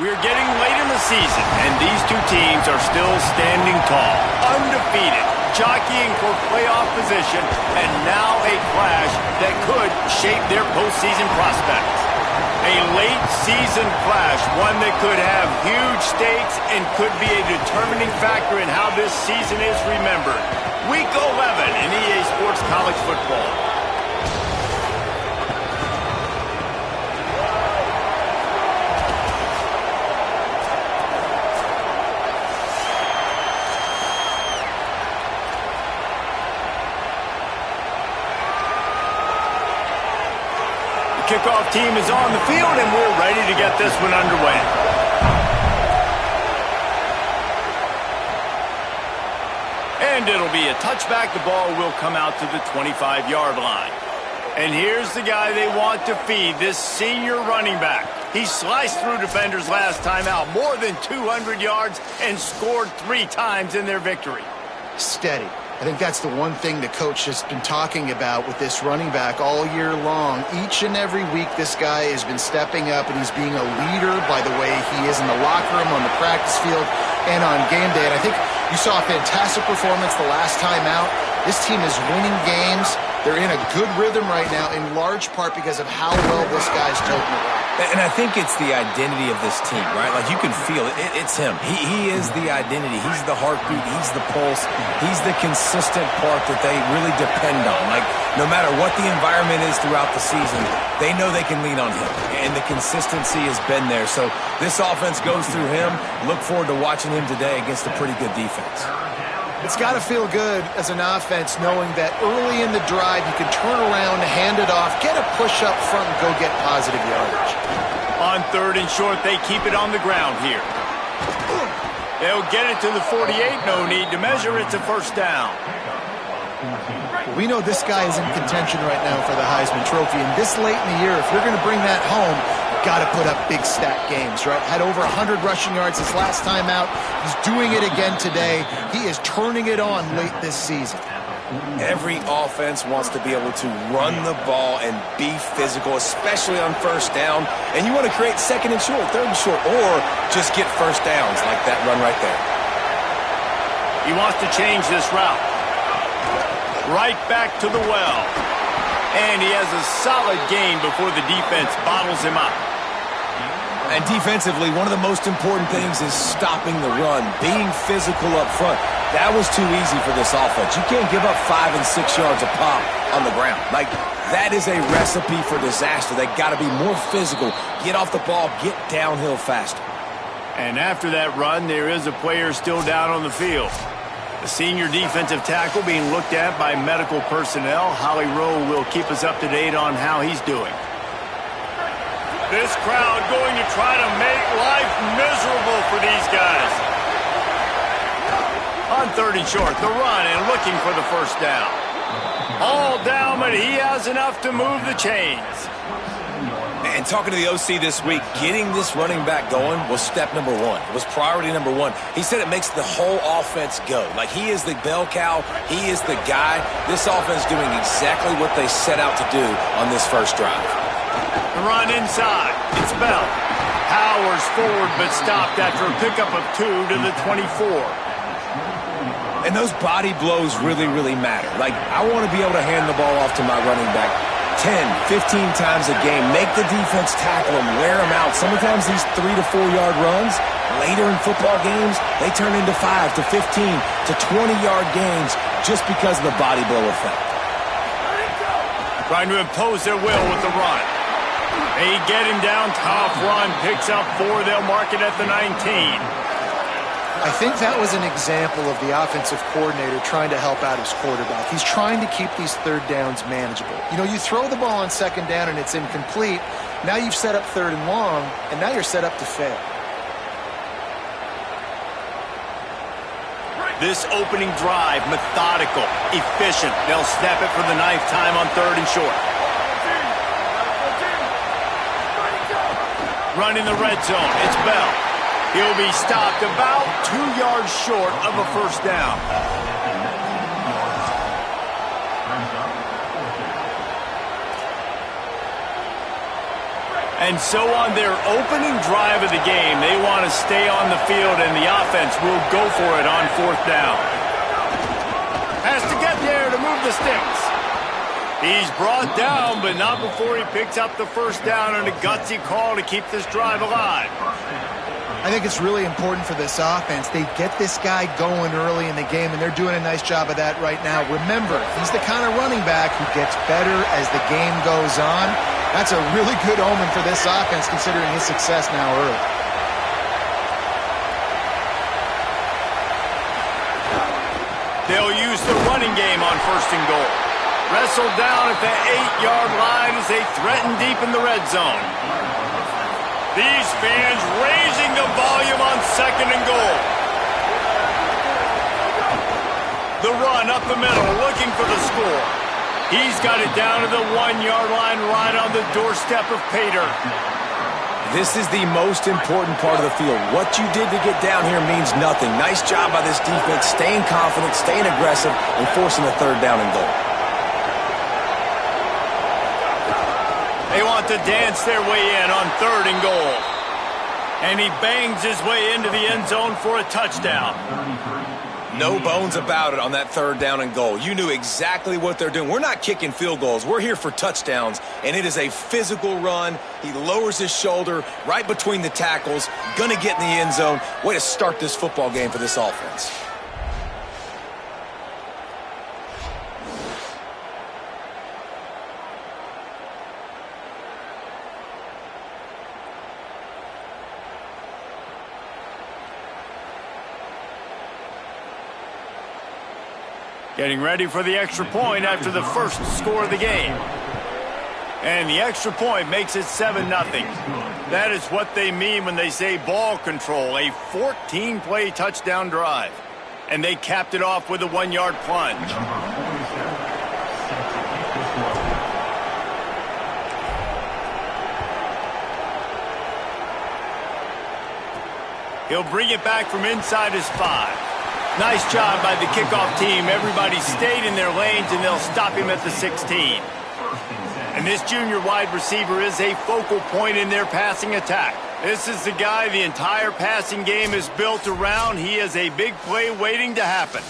Speaker 1: We're getting late in the season, and these two teams are still standing tall, undefeated, jockeying for playoff position, and now a clash that could shape their postseason prospects. A late-season clash, one that could have huge stakes and could be a determining factor in how this season is remembered. Week 11 in EA Sports College Football. Kickoff team is on the field, and we're ready to get this one underway. And it'll be a touchback. The ball will come out to the 25-yard line. And here's the guy they want to feed, this senior running back. He sliced through defenders last time out, more than 200 yards, and scored 3 times in their victory.
Speaker 2: Steady. I think that's the one thing the coach has been talking about with this running back all year long. Each and every week, this guy has been stepping up, and he's being a leader by the way he is in the locker room, on the practice field, and on game day. And I think you saw a fantastic performance the last time out. This team is winning games. They're in a good rhythm right now, in large part because of how well this guy's toting it out.
Speaker 3: And I think it's the identity of this team, right? Like, you can feel it. It's him. He is the identity. He's the heartbeat. He's the pulse. He's the consistent part that they really depend on. Like, no matter what the environment is throughout the season, they know they can lean on him. And the consistency has been there. So this offense goes through him. Look forward to watching him today against a pretty good defense.
Speaker 2: It's got to feel good as an offense knowing that early in the drive you can turn around, hand it off, get a push up front, and go get positive yardage.
Speaker 1: On 3rd and short, they keep it on the ground here. They'll get it to the 48. No need to measure. It's a first down.
Speaker 2: We know this guy is in contention right now for the Heisman Trophy, and this late in the year, if you're going to bring that home, you've got to put up big stat games, right? Had over 100 rushing yards his last time out. He's doing it again today. He is turning it on late this season.
Speaker 3: Every offense wants to be able to run the ball and be physical, especially on first down. And you want to create 2nd and short, 3rd and short, or just get first downs like that run right there.
Speaker 1: He wants to change this route. Right back to the well. And he has a solid gain before the defense bottles him up.
Speaker 3: And defensively, one of the most important things is stopping the run, being physical up front. That was too easy for this offense. You can't give up 5 and 6 yards a pop on the ground. Like, that is a recipe for disaster. They got to be more physical, get off the ball, get downhill faster.
Speaker 1: And after that run, there is a player still down on the field. The senior defensive tackle being looked at by medical personnel. Holly Rowe will keep us up to date on how he's doing. This crowd going to try to make life miserable for these guys. On 3rd and short, the run and looking for the first down. All down, but he has enough to move the chains.
Speaker 3: And talking to the OC this week, getting this running back going was step number 1. It was priority number 1. He said it makes the whole offense go. Like, he is the bell cow. He is the guy. This offense doing exactly what they set out to do on this first drive.
Speaker 1: The run inside. It's Bell. Powers forward, but stopped after a pickup of 2 to the 24.
Speaker 3: And those body blows really, really matter. Like, I want to be able to hand the ball off to my running back 10, 15 times a game. Make the defense tackle him, wear him out. Sometimes these 3 to 4 yard runs, later in football games, they turn into 5 to 15 to 20-yard gains just because of the body blow effect.
Speaker 1: Trying to impose their will with the run. They get him down, tough run, picks up 4. They'll mark it at the 19.
Speaker 2: I think that was an example of the offensive coordinator trying to help out his quarterback. He's trying to keep these 3rd downs manageable. You know, you throw the ball on 2nd down and it's incomplete. Now you've set up 3rd and long, and now you're set up to fail.
Speaker 1: This opening drive, methodical, efficient. They'll snap it for the 9th time on 3rd and short. Running the red zone, it's Bell. He'll be stopped about 2 yards short of a first down. And so on their opening drive of the game, they want to stay on the field, and the offense will go for it on 4th down. Has to get there to move the sticks. He's brought down, but not before he picks up the first down, and a gutsy call to keep this drive alive.
Speaker 2: I think it's really important for this offense. They get this guy going early in the game, and they're doing a nice job of that right now. Remember, he's the kind of running back who gets better as the game goes on. That's a really good omen for this offense, considering his success now early.
Speaker 1: They'll use the running game on 1st and goal. Wrestled down at the 8-yard line as they threaten deep in the red zone. These fans raising the volume on 2nd and goal. The run up the middle, looking for the score. He's got it down to the 1-yard line right on the doorstep of Pater.
Speaker 3: This is the most important part of the field. What you did to get down here means nothing. Nice job by this defense, staying confident, staying aggressive, and forcing a 3rd down and goal.
Speaker 1: They want to dance their way in on 3rd and goal. And he bangs his way into the end zone for a touchdown.
Speaker 3: No bones about it on that 3rd down and goal. You knew exactly what they're doing. We're not kicking field goals. We're here for touchdowns, and it is a physical run. He lowers his shoulder right between the tackles, gonna get in the end zone. Way to start this football game for this offense.
Speaker 1: Getting ready for the extra point after the first score of the game. And the extra point makes it 7-0. That is what they mean when they say ball control, a 14-play touchdown drive. And they capped it off with a 1-yard plunge. He'll bring it back from inside his 5. Nice job by the kickoff team. Everybody stayed in their lanes, and they'll stop him at the 16. And this junior wide receiver is a focal point in their passing attack. This is the guy the entire passing game is built around. He is a big play waiting to happen.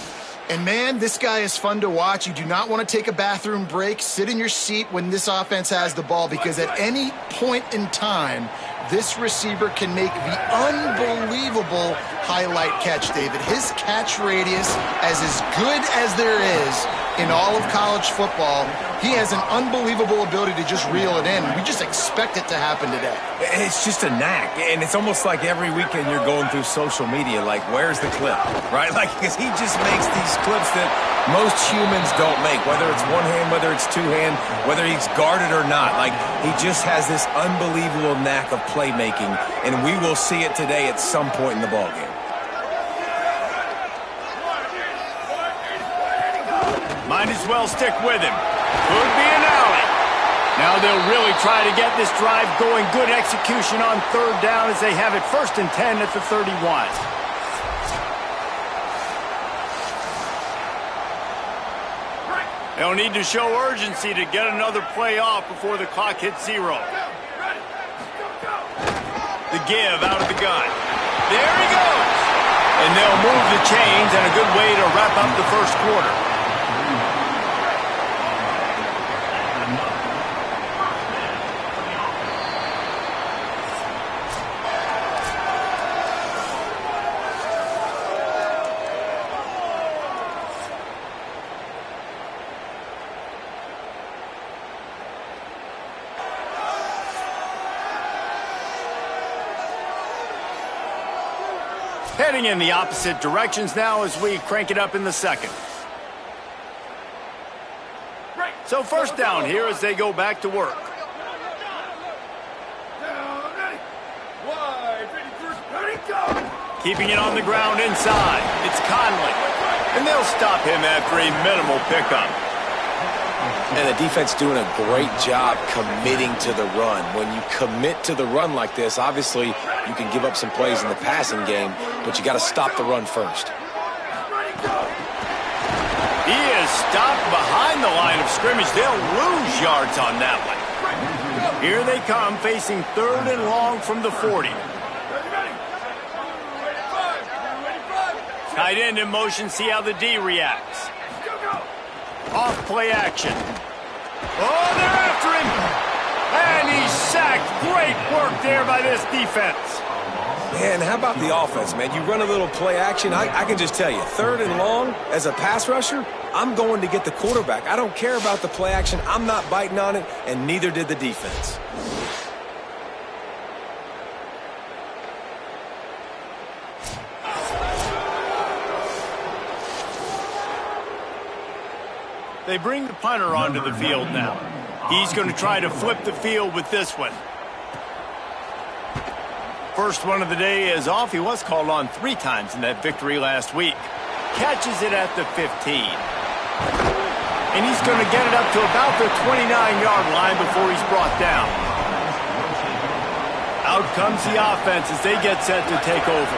Speaker 2: And man, this guy is fun to watch. You do not want to take a bathroom break. Sit in your seat when this offense has the ball, because at any point in time, this receiver can make the unbelievable highlight catch, David. His catch radius is as good as there is in all of college football. He has an unbelievable ability to just reel it in. We just expect it to happen today.
Speaker 3: It's just a knack, and it's almost like every weekend you're going through social media, like, where's the clip, right? Like, because he just makes these clips that most humans don't make, whether it's one hand, whether it's two hand, whether he's guarded or not. Like, he just has this unbelievable knack of playmaking, and we will see it today at some point in the ballgame.
Speaker 1: Might as well stick with him. Could be an alley. Now they'll really try to get this drive going. Good execution on 3rd down as they have it 1st and 10 at the 31. They'll need to show urgency to get another play off before the clock hits 0. The give out of the gun. There he goes. And they'll move the chains, and a good way to wrap up the first quarter. Heading in the opposite directions now as we crank it up in the second. So 1st down here as they go back to work. Keeping it on the ground inside. It's Conley. And they'll stop him after a minimal pickup.
Speaker 3: And the defense doing a great job committing to the run. When you commit to the run like this, obviously you can give up some plays in the passing game, but you got to stop the run first.
Speaker 1: He is stopped behind the line of scrimmage. They'll lose yards on that one. Here they come, facing 3rd and long from the 40. Tight end in motion, see how the D reacts. Off play action. Oh, they're after him. And he's sacked. Great work there by this defense.
Speaker 3: Man, how about the offense, man? You run a little play action. I can just tell you, 3rd and long, as a pass rusher, I'm going to get the quarterback. I don't care about the play action. I'm not biting on it, and neither did the defense.
Speaker 1: They bring the punter onto the field now. He's going to try to flip the field with this one. First one of the day is off. He was called on 3 times in that victory last week. Catches it at the 15. And he's going to get it up to about the 29-yard line before he's brought down. Out comes the offense as they get set to take over.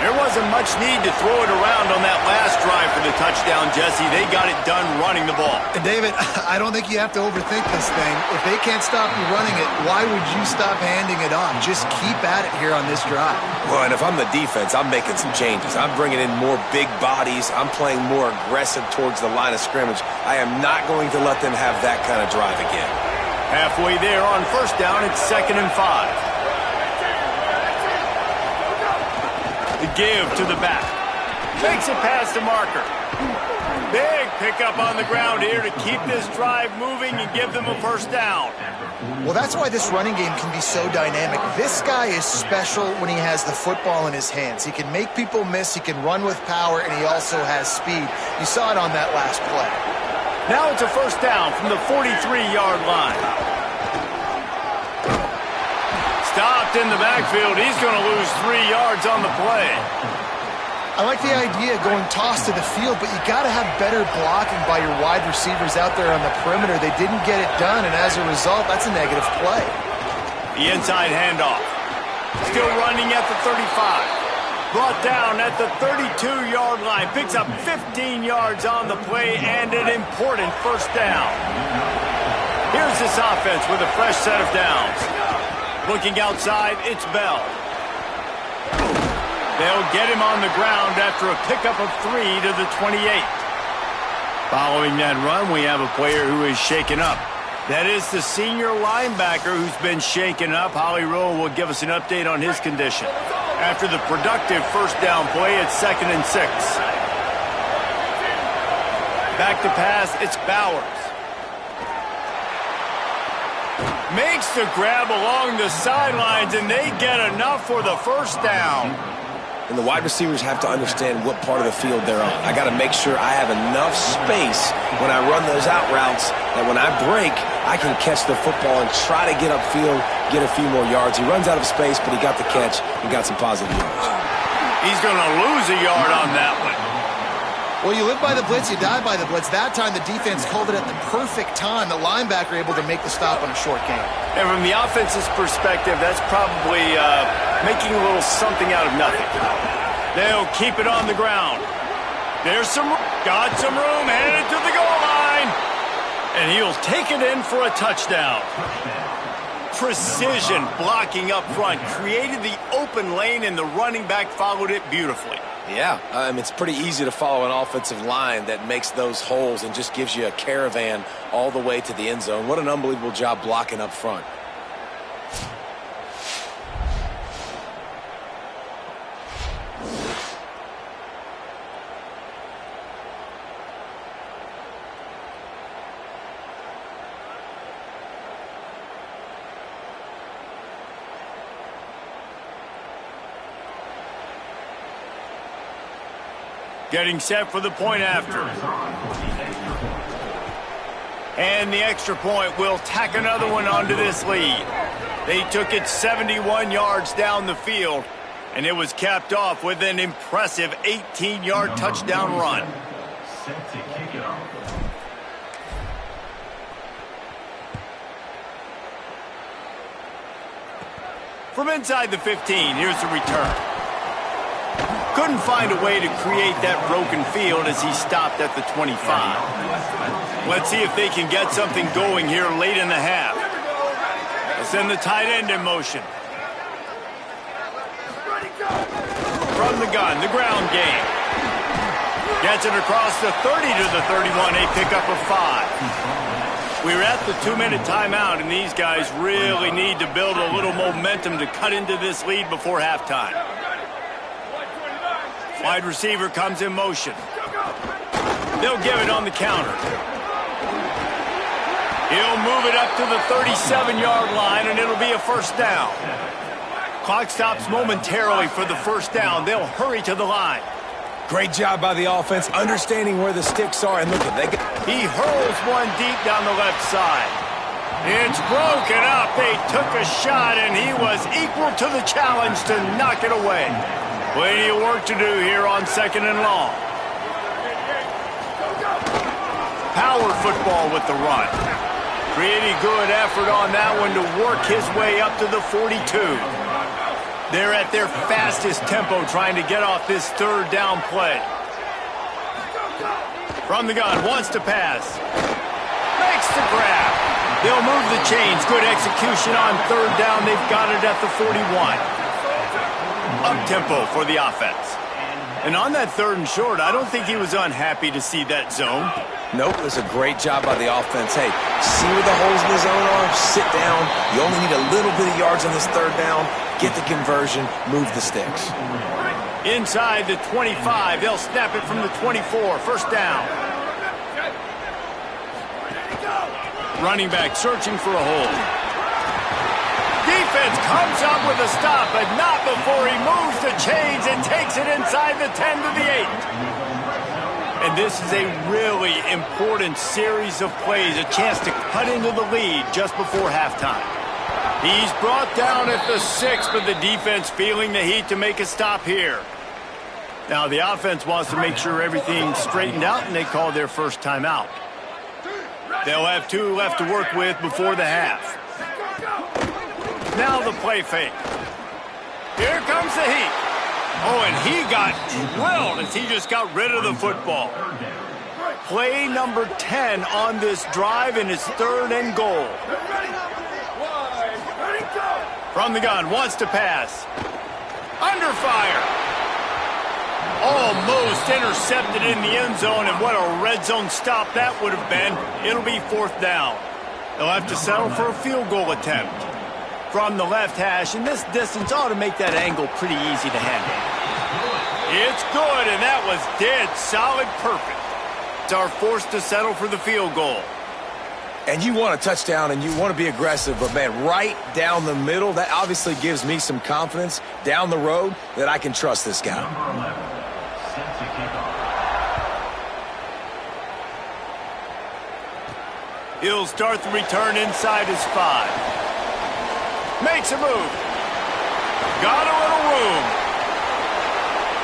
Speaker 1: There wasn't much need to throw it around on that last drive for the touchdown, Jesse. They got it done running the ball.
Speaker 2: And David, I don't think you have to overthink this thing. If they can't stop you running it, why would you stop handing it off? Just keep at it here on this drive.
Speaker 3: Well, and if I'm the defense, I'm making some changes. I'm bringing in more big bodies. I'm playing more aggressive towards the line of scrimmage. I am not going to let them have that kind of drive again.
Speaker 1: Halfway there on first down, it's 2nd and 5. The give to the back. Makes it past the marker. Big pickup on the ground here to keep this drive moving and give them a first down.
Speaker 2: Well, that's why this running game can be so dynamic. This guy is special when he has the football in his hands. He can make people miss, he can run with power, and he also has speed. You saw it on that last play.
Speaker 1: Now it's a first down from the 43-yard line. Stopped in the backfield. He's going to lose 3 yards on the play.
Speaker 2: I like the idea of going toss to the field, but you got to have better blocking by your wide receivers out there on the perimeter. They didn't get it done, and as a result, that's a negative play.
Speaker 1: The inside handoff. Still running at the 35. Brought down at the 32-yard line. Picks up 15 yards on the play and an important first down. Here's this offense with a fresh set of downs. Looking outside, it's Bell. They'll get him on the ground after a pickup of 3 to the 28. Following that run, we have a player who is shaken up. That is the senior linebacker who's been shaken up. Holly Rowe will give us an update on his condition. After the productive first down play, it's 2nd and 6. Back to pass, it's Bowers. Makes the grab along the sidelines, and they get enough for the first down.
Speaker 3: And the wide receivers have to understand what part of the field they're on. I got to make sure I have enough space when I run those out routes that when I break, I can catch the football and try to get upfield, get a few more yards. He runs out of space, but he got the catch and got some positive yards.
Speaker 1: He's going to lose a yard on that one.
Speaker 2: Well, you live by the blitz, you die by the blitz. That time, the defense called it at the perfect time. The linebacker able to make the stop on a short gain.
Speaker 1: And from the offense's perspective, that's probably making a little something out of nothing. They'll keep it on the ground. There's got some room, headed to the goal line. And he'll take it in for a touchdown. Precision blocking up front, created the open lane, and the running back followed it beautifully.
Speaker 3: Yeah, it's pretty easy to follow an offensive line that makes those holes and just gives you a caravan all the way to the end zone. What an unbelievable job blocking up front.
Speaker 1: Getting set for the point after. And the extra point will tack another one onto this lead. They took it 71 yards down the field, and it was capped off with an impressive 18-yard touchdown run.
Speaker 4: Set to kick it off.
Speaker 1: From inside the 15, here's the return. Couldn't find a way to create that broken field as he stopped at the 25. Let's see if they can get something going here late in the half. Let's send the tight end in motion. From the gun, the ground game. Gets it across the 30 to the 31, a pickup of 5. We're at the 2-minute timeout, and these guys really need to build a little momentum to cut into this lead before halftime. Wide receiver comes in motion. They'll give it on the counter. He'll move it up to the 37-yard line, and it'll be a first down. Clock stops momentarily for the first down. They'll hurry to the line.
Speaker 3: Great job by the offense, understanding where the sticks are, and look at that.
Speaker 1: He hurls one deep down the left side. It's broken up. They took a shot, and he was equal to the challenge to knock it away. Plenty of work to do here on 2nd and long. Power football with the run. Pretty good effort on that one to work his way up to the 42. They're at their fastest tempo trying to get off this 3rd down play. From the gun, wants to pass. Makes the grab. They'll move the chains. Good execution on 3rd down. They've got it at the 41. Up-tempo for the offense. And on that 3rd and short, I don't think he was unhappy to see that zone.
Speaker 3: Nope, it was a great job by the offense. Hey, see where the holes in the zone are? Sit down. You only need a little bit of yards on this 3rd down. Get the conversion. Move the sticks.
Speaker 1: Inside the 25. They'll snap it from the 24. 1st down. Running back searching for a hole. Defense comes up with a stop, but not before he moves the chains and takes it inside the 10 to the 8. And this is a really important series of plays, a chance to cut into the lead just before halftime. He's brought down at the 6, but the defense feeling the heat to make a stop here. Now the offense wants to make sure everything's straightened out, and they call their first timeout. They'll have 2 left to work with before the half. Now the play fake. Here comes the heat. Oh, and he got drilled as he just got rid of the football. Play number 10 on this drive, and it's 3rd and goal. From the gun, wants to pass. Under fire. Almost intercepted in the end zone, and what a red zone stop that would have been. It'll be 4th down. They'll have to settle for a field goal attempt. From the left hash, and this distance ought to make that angle pretty easy to handle. It's good, and that was dead solid perfect. Are forced to settle for the field goal.
Speaker 3: And you want a touchdown, and you want to be aggressive, but, man, right down the middle, that obviously gives me some confidence down the road that I can trust this guy.
Speaker 1: He'll start the return inside his 5. Makes a move. Got a little room.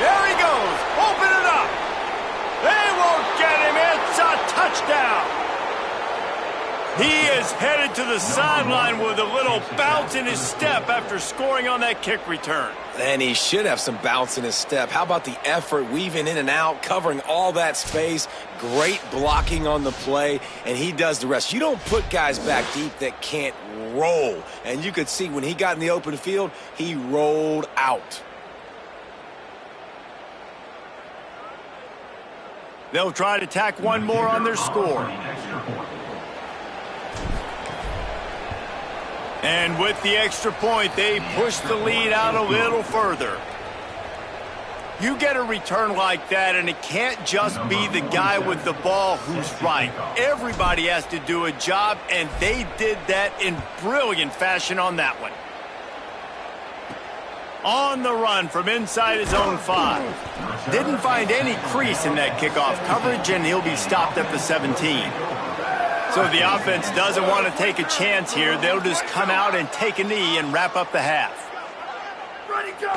Speaker 1: There he goes. Open it up. They won't get him. It's a touchdown. He is headed to the sideline with a little bounce in his step after scoring on that kick return.
Speaker 3: And he should have some bounce in his step. How about the effort, weaving in and out, covering all that space, great blocking on the play, and he does the rest. You don't put guys back deep that can't roll. And you could see when he got in the open field, he rolled out.
Speaker 1: They'll try to tack one more on their score. And with the extra point, they push the lead out a little further. You get a return like that, and it can't just be the guy with the ball who's right. Everybody has to do a job, and they did that in brilliant fashion on that one. On the run from inside his own 5. Didn't find any crease in that kickoff coverage, and he'll be stopped at the 17. So if the offense doesn't want to take a chance here, they'll just come out and take a knee and wrap up the half. Ready, go!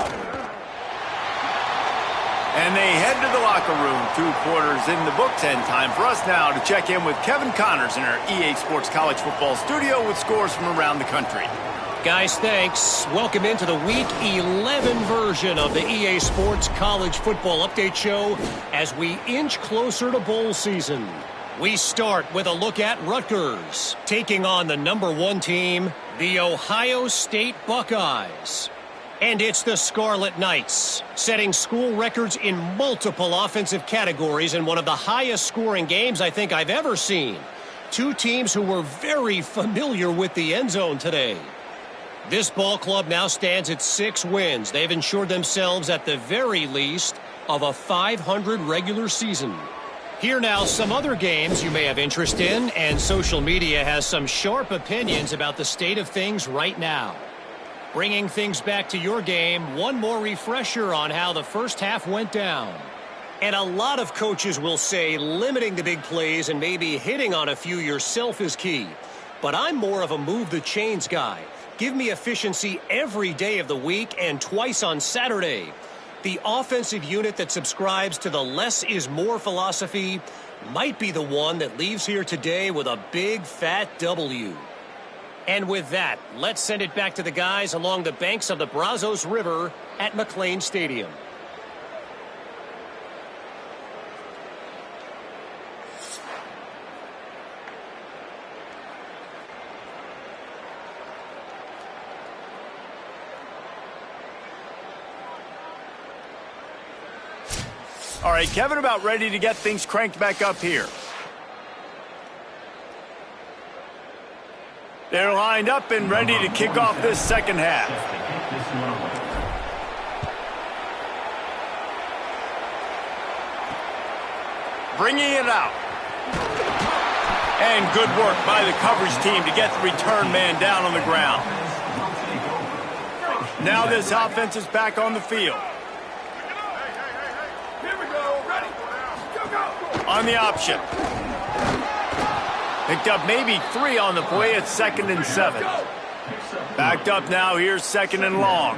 Speaker 1: And they head to the locker room. 2 quarters in the books, and time for us now to check in with Kevin Connors in our EA Sports College Football studio with scores from around the country.
Speaker 5: Guys, thanks. Welcome into the Week 11 version of the EA Sports College Football Update Show as we inch closer to bowl season. We start with a look at Rutgers, taking on the number 1 team, the Ohio State Buckeyes. And it's the Scarlet Knights, setting school records in multiple offensive categories in one of the highest scoring games I think I've ever seen. 2 teams who were very familiar with the end zone today. This ball club now stands at 6 wins. They've ensured themselves at the very least of a 500 regular season. Here now, some other games you may have interest in, and social media has some sharp opinions about the state of things right now. Bringing things back to your game, one more refresher on how the first half went down. And a lot of coaches will say limiting the big plays and maybe hitting on a few yourself is key. But I'm more of a move the chains guy. Give me efficiency every day of the week and twice on Saturday. The offensive unit that subscribes to the less is more philosophy might be the one that leaves here today with a big fat W. And with that, let's send it back to the guys along the banks of the Brazos River at McLean Stadium.
Speaker 1: All right, Kevin, about ready to get things cranked back up here. They're lined up and ready to kick off this second half. Bringing it out. And good work by the coverage team to get the return man down on the ground. Now this offense is back on the field. On the option. Picked up maybe 3 on the play at 2nd and 7. Backed up now, here's 2nd and long.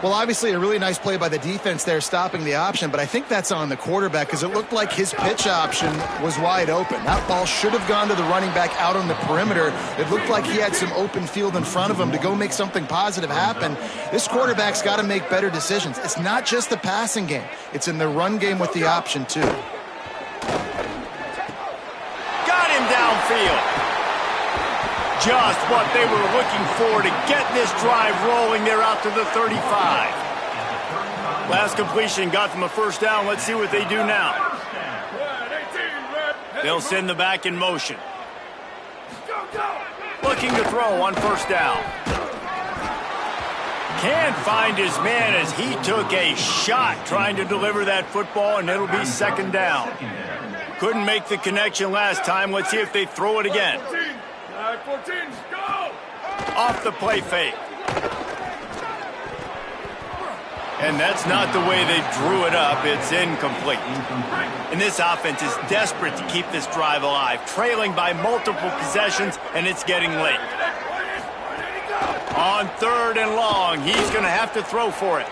Speaker 2: Well, obviously a really nice play by the defense there stopping the option, but I think that's on the quarterback because it looked like his pitch option was wide open. That ball should have gone to the running back out on the perimeter. It looked like he had some open field in front of him to go make something positive happen. This quarterback's got to make better decisions. It's not just the passing game. It's in the run game with the option, too.
Speaker 1: Downfield. Just what they were looking for to get this drive rolling. They're out to the 35. Last completion got them a first down. Let's see what they do now. They'll send the back in motion. Looking to throw on first down. Can't find his man as he took a shot trying to deliver that football, and it'll be 2nd down. Couldn't make the connection last time. Let's see if they throw it again. Off the play fake. And that's not the way they drew it up. It's incomplete. And this offense is desperate to keep this drive alive, trailing by multiple possessions, and it's getting late. On 3rd and long, he's going to have to throw for it.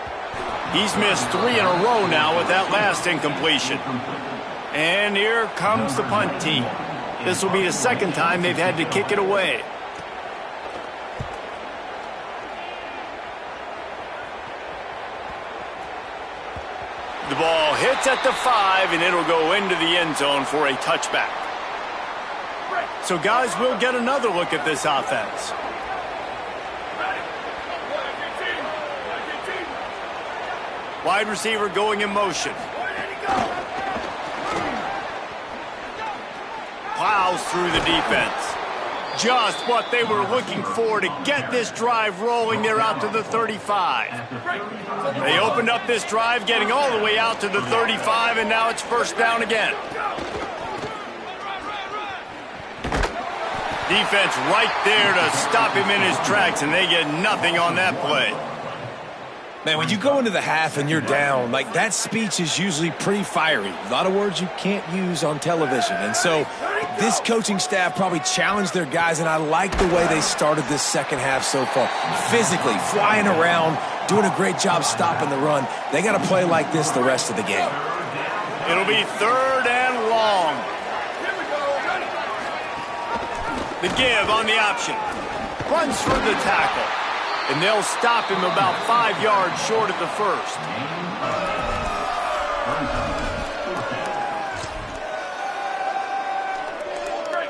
Speaker 1: He's missed 3 in a row now with that last incompletion. And here comes the punt team. This will be the 2nd time they've had to kick it away. The ball hits at the 5, and it'll go into the end zone for a touchback. So, guys, we'll get another look at this offense. Wide receiver going in motion. Plows through the defense. Just what they were looking for to get this drive rolling. They're out to the 35. They opened up this drive, getting all the way out to the 35, and now it's first down again. Defense right there to stop him in his tracks, and they get nothing on that play.
Speaker 3: Man, when you go into the half and you're down, like that speech is usually pretty fiery. A lot of words you can't use on television. And so this coaching staff probably challenged their guys, and I like the way they started this second half so far. Physically, flying around, doing a great job stopping the run. They got to play like this the rest of the game.
Speaker 1: It'll be 3rd and long. The give on the option. Runs through the tackle. And they'll stop him about 5 yards short of the first.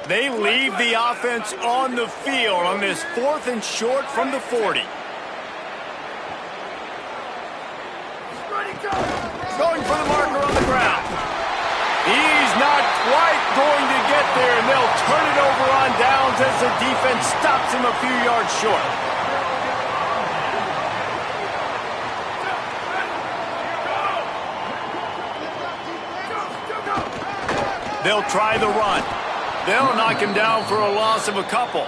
Speaker 1: They leave the offense on the field on this 4th and short from the 40. Going for the marker on the ground. He's not quite going to get there, and they'll turn it over on downs as the defense stops him a few yards short. They'll try the run. They'll knock him down for a loss of a couple.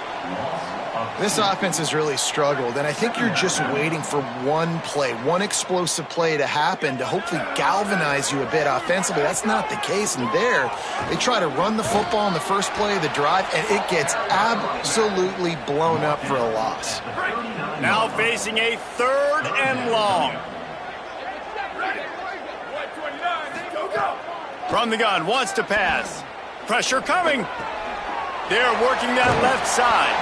Speaker 2: This offense has really struggled, and I think you're just waiting for one play, one explosive play to happen to hopefully galvanize you a bit offensively. That's not the case, and there, they try to run the football in the first play of the drive, and it gets absolutely blown up for a loss.
Speaker 1: Now facing a 3rd and long. From the gun, wants to pass. Pressure coming. They're working that left side.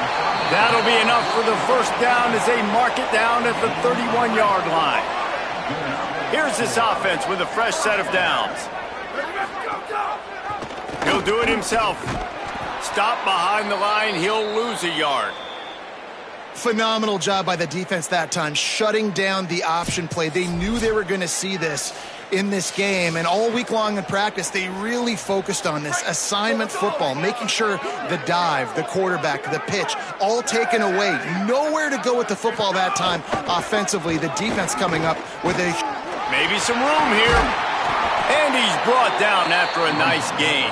Speaker 1: That'll be enough for the first down as they mark it down at the 31-yard line. Here's this offense with a fresh set of downs. He'll do it himself. Stop behind the line, he'll lose a yard.
Speaker 2: Phenomenal job by the defense that time, shutting down the option play. They knew they were going to see this in this game, and all week long in practice, they really focused on this assignment football, making sure the dive, the quarterback, the pitch, all taken away. Nowhere to go with the football that time offensively. The defense coming up with a...
Speaker 1: Maybe some room here. And he's brought down after a nice gain.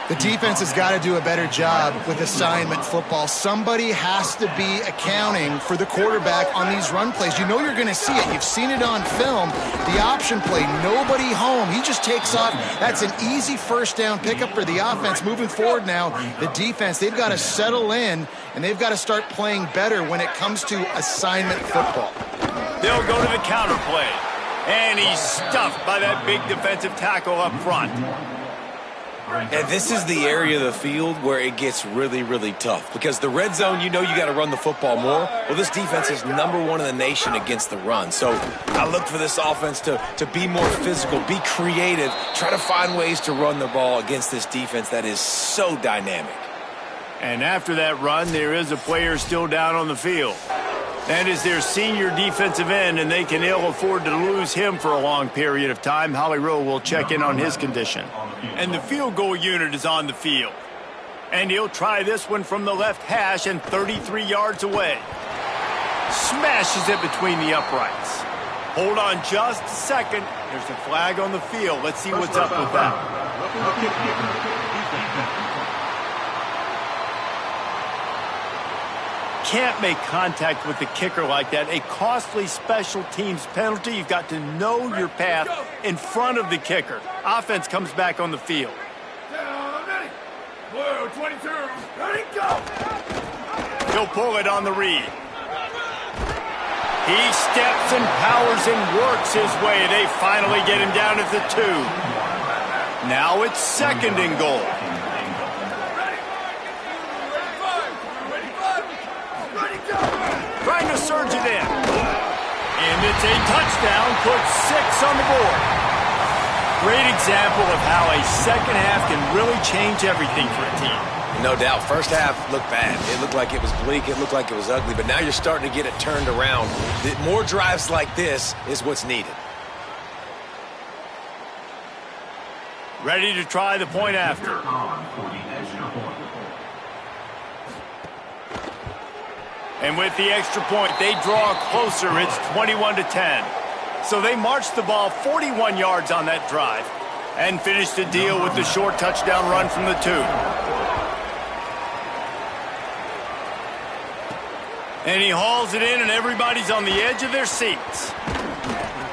Speaker 2: The defense has got to do a better job with assignment football. Somebody has to be accounting for the quarterback on these run plays. You know you're going to see it. You've seen it on film. The option play, nobody home. He just takes off. That's an easy first down pickup for the offense. Moving forward now, the defense, they've got to settle in, and they've got to start playing better when it comes to assignment football.
Speaker 1: They'll go to the counter play. And he's stuffed by that big defensive tackle up front.
Speaker 3: And this is the area of the field where it gets really, really tough. Because the red zone, you know you got to run the football more. Well, this defense is #1 in the nation against the run. So I look for this offense to be more physical, be creative, try to find ways to run the ball against this defense that is so dynamic.
Speaker 1: And after that run, there is a player still down on the field. That is their senior defensive end, and they can ill afford to lose him for a long period of time. Holly Rowe will check in on his condition. And the field goal unit is on the field. And he'll try this one from the left hash and 33 yards away. Smashes it between the uprights. Hold on just a second. There's a flag on the field. Let's see what's up with that. Can't make contact with the kicker like that. A costly special teams penalty. You've got to know your path in front of the kicker. Offense comes back on the field.
Speaker 7: Blue 22, ready, go!
Speaker 1: He'll pull it on the read. He steps and powers and works his way. They finally get him down at the 2. Now it's 2nd and goal. Trying to surge it in. And it's a touchdown, puts 6 on the board. Great example of how a second half can really change everything for a team.
Speaker 3: No doubt. First half looked bad. It looked like it was bleak. It looked like it was ugly. But now you're starting to get it turned around. More drives like this is what's needed.
Speaker 1: Ready to try the point after. And with the extra point, they draw closer. It's 21-10. So they marched the ball 41 yards on that drive and finished the deal with the short touchdown run from the 2. And he hauls it in, and everybody's on the edge of their seats.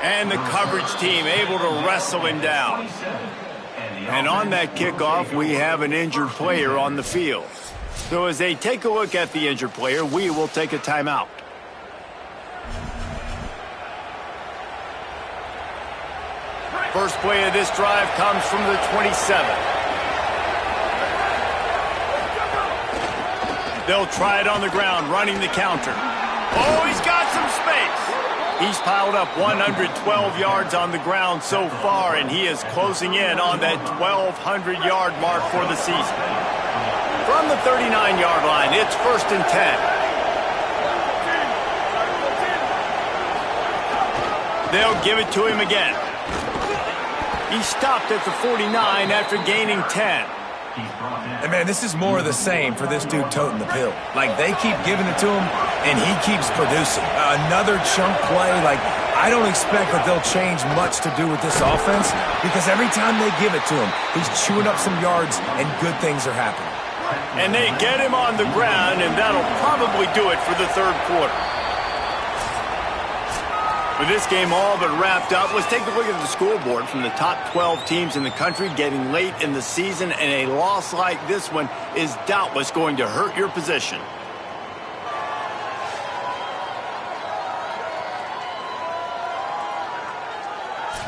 Speaker 1: And the coverage team able to wrestle him down. And on that kickoff, we have an injured player on the field. So as they take a look at the injured player, we will take a timeout. First play of this drive comes from the 27. They'll try it on the ground, running the counter. Oh, he's got some space. He's piled up 112 yards on the ground so far, and he is closing in on that 1,200-yard mark for the season. From the 39-yard line, it's 1st and 10. They'll give it to him again. He stopped at the 49 after gaining 10.
Speaker 3: And, man, this is more of the same for this dude toting the pill. Like, they keep giving it to him, and he keeps producing. Another chunk play. Like, I don't expect that they'll change much to do with this offense because every time they give it to him, he's chewing up some yards, and good things are happening.
Speaker 1: And they get him on the ground, and that'll probably do it for the third quarter. With this game all but wrapped up, let's take a look at the scoreboard from the top 12 teams in the country getting late in the season, and a loss like this one is doubtless going to hurt your position.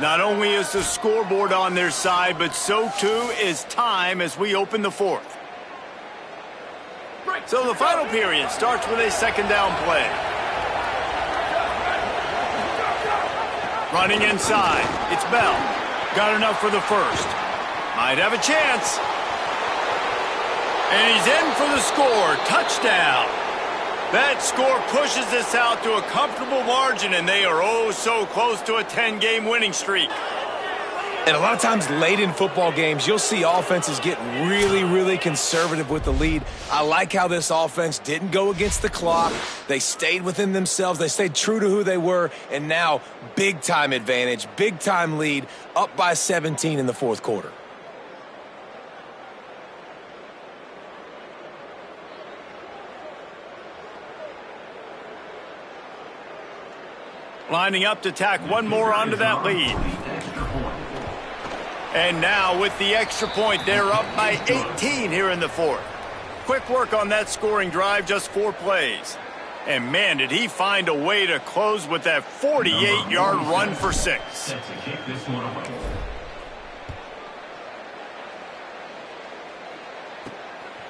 Speaker 1: Not only is the scoreboard on their side, but so too is time as we open the fourth. So the final period starts with a second down play. Running inside, it's Bell. Got enough for the first. Might have a chance. And he's in for the score. Touchdown. That score pushes this out to a comfortable margin, and they are oh so close to a 10-game winning streak.
Speaker 3: And a lot of times late in football games, you'll see offenses get really, really conservative with the lead. I like how this offense didn't go against the clock. They stayed within themselves. They stayed true to who they were. And now, big-time advantage, big-time lead, up by 17 in the fourth quarter.
Speaker 1: Lining up to tack one more onto that lead. And now with the extra point, they're up by 18 here in the fourth. Quick work on that scoring drive, just 4 plays. And man, did he find a way to close with that 48-yard run for 6.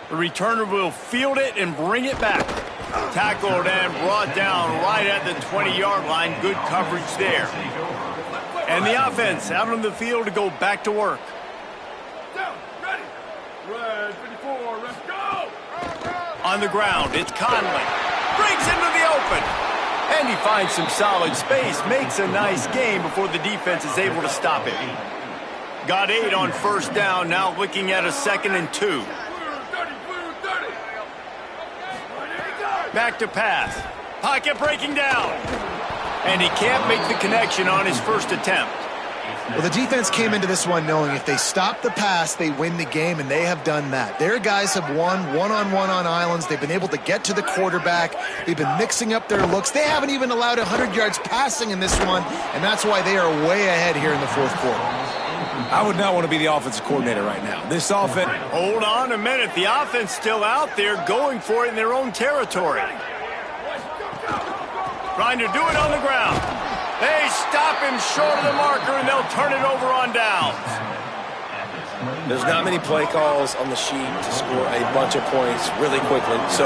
Speaker 1: The returner will field it and bring it back. Tackled and brought down right at the 20-yard line. Good coverage there. And the offense out on the field to go back to work.
Speaker 7: Down, ready. Red 54, let's go.
Speaker 1: On the ground, it's Conley. Breaks into the open. And he finds some solid space. Makes a nice game before the defense is able to stop it. Got 8 on first down. Now looking at a 2nd and 2. Back to pass. Pocket breaking down. And he can't make the connection on his first attempt.
Speaker 2: Well, the defense came into this one knowing if they stop the pass, they win the game, and they have done that. Their guys have won one-on-one on islands. They've been able to get to the quarterback. They've been mixing up their looks. They haven't even allowed 100 yards passing in this one, and that's why they are way ahead here in the fourth quarter.
Speaker 3: I would not want to be the offensive coordinator right now. This offense...
Speaker 1: Hold on a minute. The offense still out there going for it in their own territory. Trying to do it on the ground. They stop him short of the marker, and they'll turn it over on downs.
Speaker 3: There's not many play calls on the sheet to score a bunch of points really quickly, so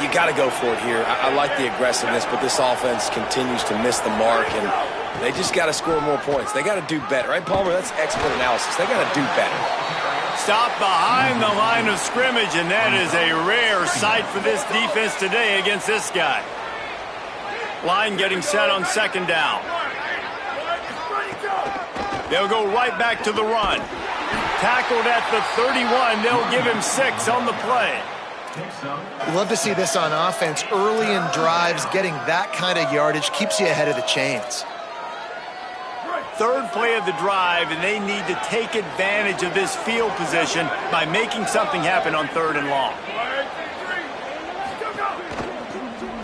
Speaker 3: you got to go for it here. I like the aggressiveness, but this offense continues to miss the mark, and they just got to score more points. They got to do better. Right, Palmer? That's expert analysis. They got to do better.
Speaker 1: Stop behind the line of scrimmage, and that is a rare sight for this defense today against this guy. Line getting set on second down. They'll go right back to the run. Tackled at the 31. They'll give him 6 on the play.
Speaker 2: You love to see this on offense. Early in drives, getting that kind of yardage keeps you ahead of the chains.
Speaker 1: Third play of the drive, and they need to take advantage of this field position by making something happen on 3rd and long.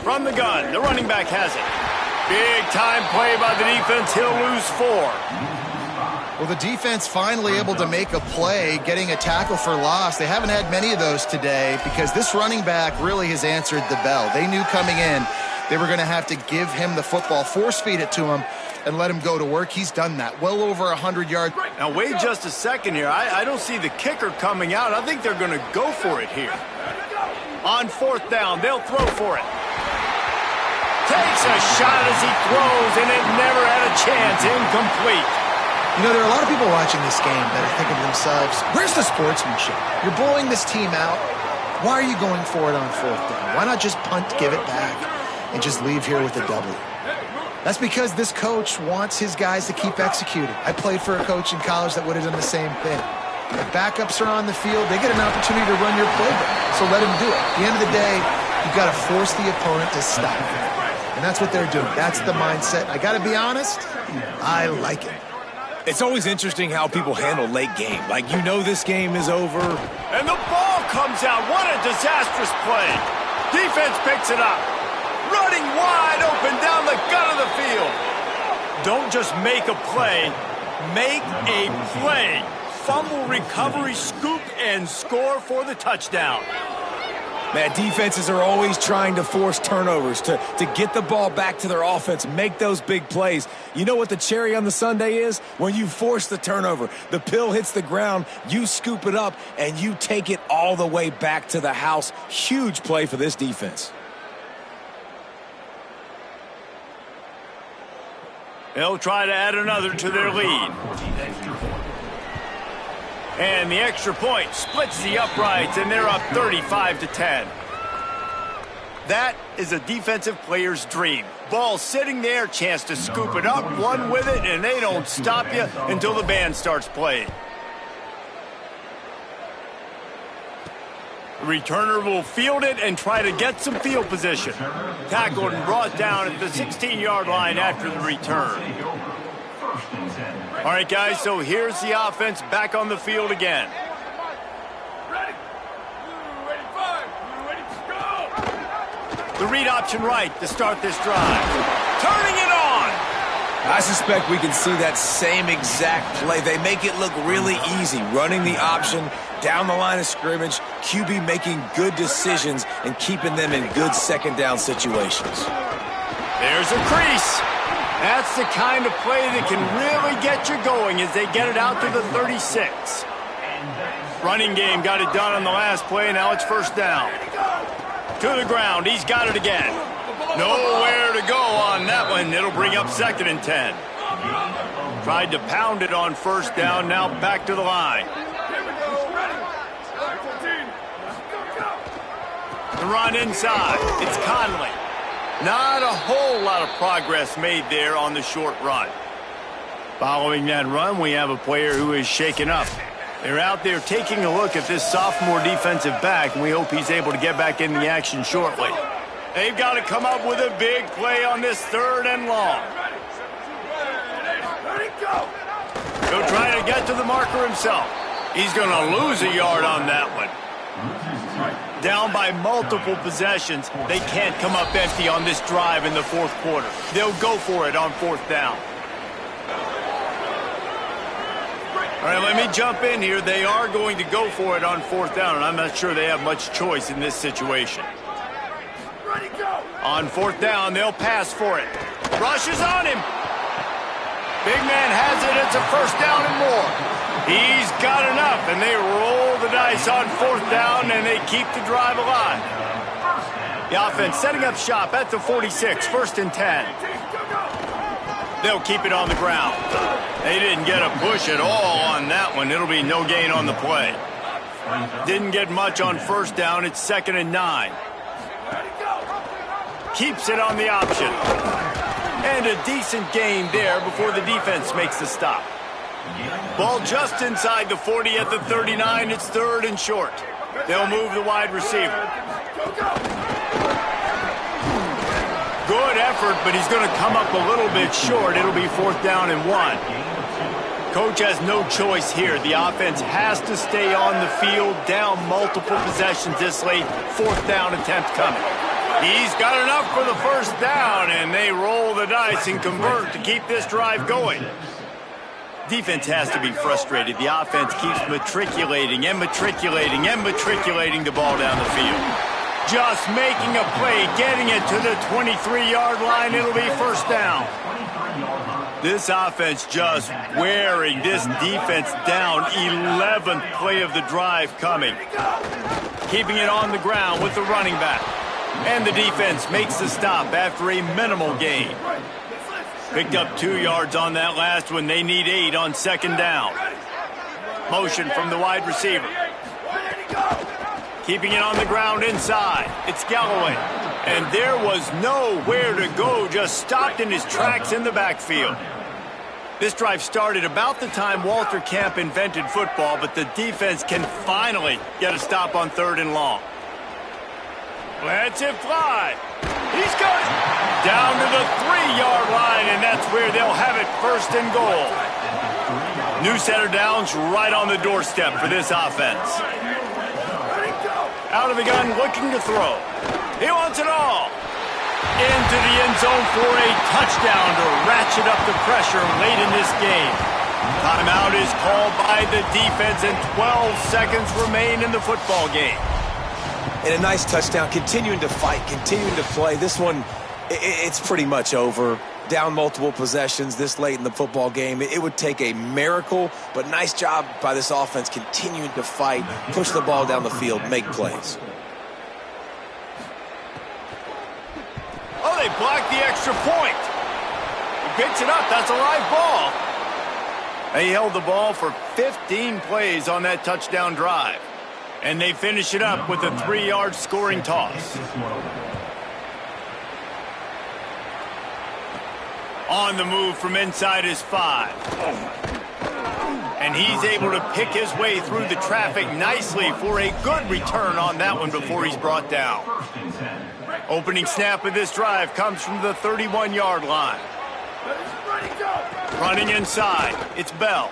Speaker 1: From the gun, the running back has it. Big time play by the defense. He'll lose 4.
Speaker 2: Well, the defense finally able to make a play, getting a tackle for loss. They haven't had many of those today because this running back really has answered the bell. They knew coming in they were going to have to give him the football, force feed it to him, and let him go to work. He's done that. Well over 100 yards.
Speaker 1: Now, wait just a second here. I don't see the kicker coming out. I think they're going to go for it here. On 4th down, they'll throw for it. Takes a shot as he throws, and it never had a chance. Incomplete.
Speaker 2: You know, there are a lot of people watching this game that are thinking to themselves, where's the sportsmanship? You're blowing this team out. Why are you going for it on 4th down? Why not just punt, give it back, and just leave here with a W? That's because this coach wants his guys to keep executing. I played for a coach in college that would have done the same thing. If backups are on the field, they get an opportunity to run your playbook, so let them do it. At the end of the day, you've got to force the opponent to stop. And that's what they're doing. That's the mindset. I got to be honest, I like it.
Speaker 3: It's always interesting how people handle late game. Like, you know this game is over.
Speaker 1: And the ball comes out. What a disastrous play. Defense picks it up. Running wide open down the gut of the field. Don't just make a play. Make a play. Fumble recovery, scoop, and score for the touchdown.
Speaker 3: Man, defenses are always trying to force turnovers to get the ball back to their offense, make those big plays. You know what the cherry on the sundae is? When you force the turnover, the pill hits the ground, you scoop it up, and you take it all the way back to the house. Huge play for this defense.
Speaker 1: They'll try to add another to their lead. And the extra point splits the uprights, and they're up 35-10. That is a defensive player's dream. Ball sitting there, chance to scoop it up, run with it, and they don't stop you until the band starts playing. The returner will field it and try to get some field position. Tackled and brought down at the 16-yard line after the return. All right, guys, so here's the offense back on the field again.
Speaker 7: Ready? Blue 85. Blue 80 to go.
Speaker 1: The read option right to start this drive. Turning it on.
Speaker 3: I suspect we can see that same exact play. They make it look really easy, running the option down the line of scrimmage, QB making good decisions and keeping them in good second down situations.
Speaker 1: There's a crease. That's the kind of play that can really get you going as they get it out to the 36. Running game got it done on the last play. Now it's first down. To the ground. He's got it again. Nowhere to go on that one. It'll bring up 2nd and 10. Tried to pound it on first down. Now back to the line. The run inside. It's Conley. Not a whole lot of progress made there on the short run. Following that run, we have a player who is shaken up. They're out there taking a look at this sophomore defensive back, and we hope he's able to get back in the action shortly. They've got to come up with a big play on this 3rd and long. He'll try to get to the marker himself. He's going to lose a yard on that one. Down by multiple possessions, they can't come up empty on this drive in the 4th quarter. They'll go for it on 4th down. All right, let me jump in here. They are going to go for it on 4th down, and I'm not sure they have much choice in this situation. On 4th down, they'll pass for it. Rushes on him. Big man has it. It's a first down and more. He's got enough, and they roll the dice on 4th down, and they keep the drive alive. The offense setting up shop at the 46, 1st and 10. They'll keep it on the ground. They didn't get a push at all on that one. It'll be no gain on the play. Didn't get much on first down. It's 2nd and 9. Keeps it on the option. And a decent gain there before the defense makes the stop. Ball just inside the 40 at the 39. It's 3rd and short. They'll move the wide receiver. Good effort, but he's going to come up a little bit short. It'll be 4th down and 1. Coach has no choice here. The offense has to stay on the field, down multiple possessions this late. 4th down attempt coming. He's got enough for the first down, and they roll the dice and convert to keep this drive going. Defense has to be frustrated. The offense keeps matriculating and matriculating and matriculating the ball down the field. Just making a play, getting it to the 23-yard line. It'll be first down. This offense just wearing this defense down. 11th play of the drive coming. Keeping it on the ground with the running back. And the defense makes the stop after a minimal gain. Picked up 2 yards on that last one. They need 8 on 2nd down. Motion from the wide receiver. Keeping it on the ground inside. It's Galloway. And there was nowhere to go. Just stopped in his tracks in the backfield. This drive started about the time Walter Camp invented football, but the defense can finally get a stop on 3rd and long. Lets it fly. He's got it. Down to the 3-yard line, and that's where they'll have it, 1st and goal. New set of downs right on the doorstep for this offense. Out of the gun, looking to throw. He wants it all. Into the end zone for a touchdown to ratchet up the pressure late in this game. Timeout is called by the defense, and 12 seconds remain in the football game.
Speaker 3: And a nice touchdown, continuing to fight, continuing to play. This one, it's pretty much over. Down multiple possessions this late in the football game. It would take a miracle, but nice job by this offense continuing to fight, push the ball down the field, make plays.
Speaker 1: Oh, they blocked the extra point. He picks it up. That's a live ball. They held the ball for 15 plays on that touchdown drive. And they finish it up with a 3-yard scoring toss. On the move from inside his 5. And he's able to pick his way through the traffic nicely for a good return on that one before he's brought down. Opening snap of this drive comes from the 31-yard line. Running inside, it's Bell.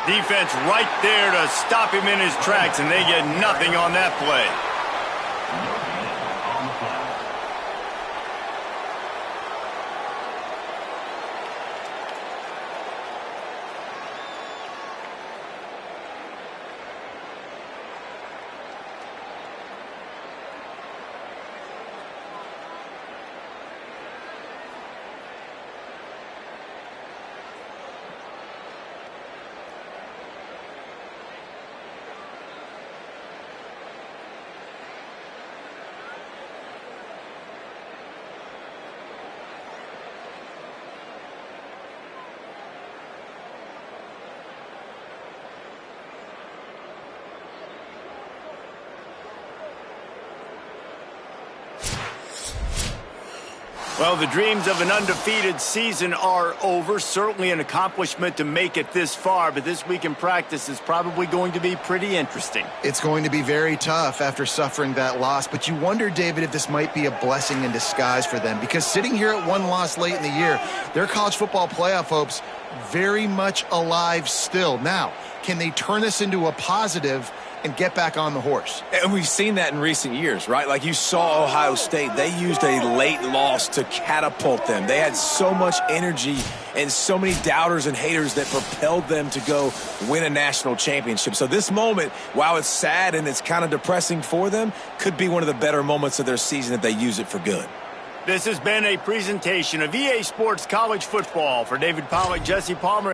Speaker 1: Defense right there to stop him in his tracks, and they get nothing on that play. Well, the dreams of an undefeated season are over. Certainly an accomplishment to make it this far, but this week in practice is probably going to be pretty interesting.
Speaker 2: It's going to be very tough after suffering that loss, but you wonder, David, if this might be a blessing in disguise for them, because sitting here at one loss late in the year, their college football playoff hopes very much alive still. Now, can they turn this into a positive and get back on the horse?
Speaker 3: And we've seen that in recent years, right? Like you saw Ohio State, they used a late loss to catapult them. They had so much energy and so many doubters and haters that propelled them to go win a national championship. So this moment, while it's sad and it's kind of depressing for them, could be one of the better moments of their season if they use it for good.
Speaker 1: This has been a presentation of EA Sports College Football. For David Pollack, Jesse Palmer,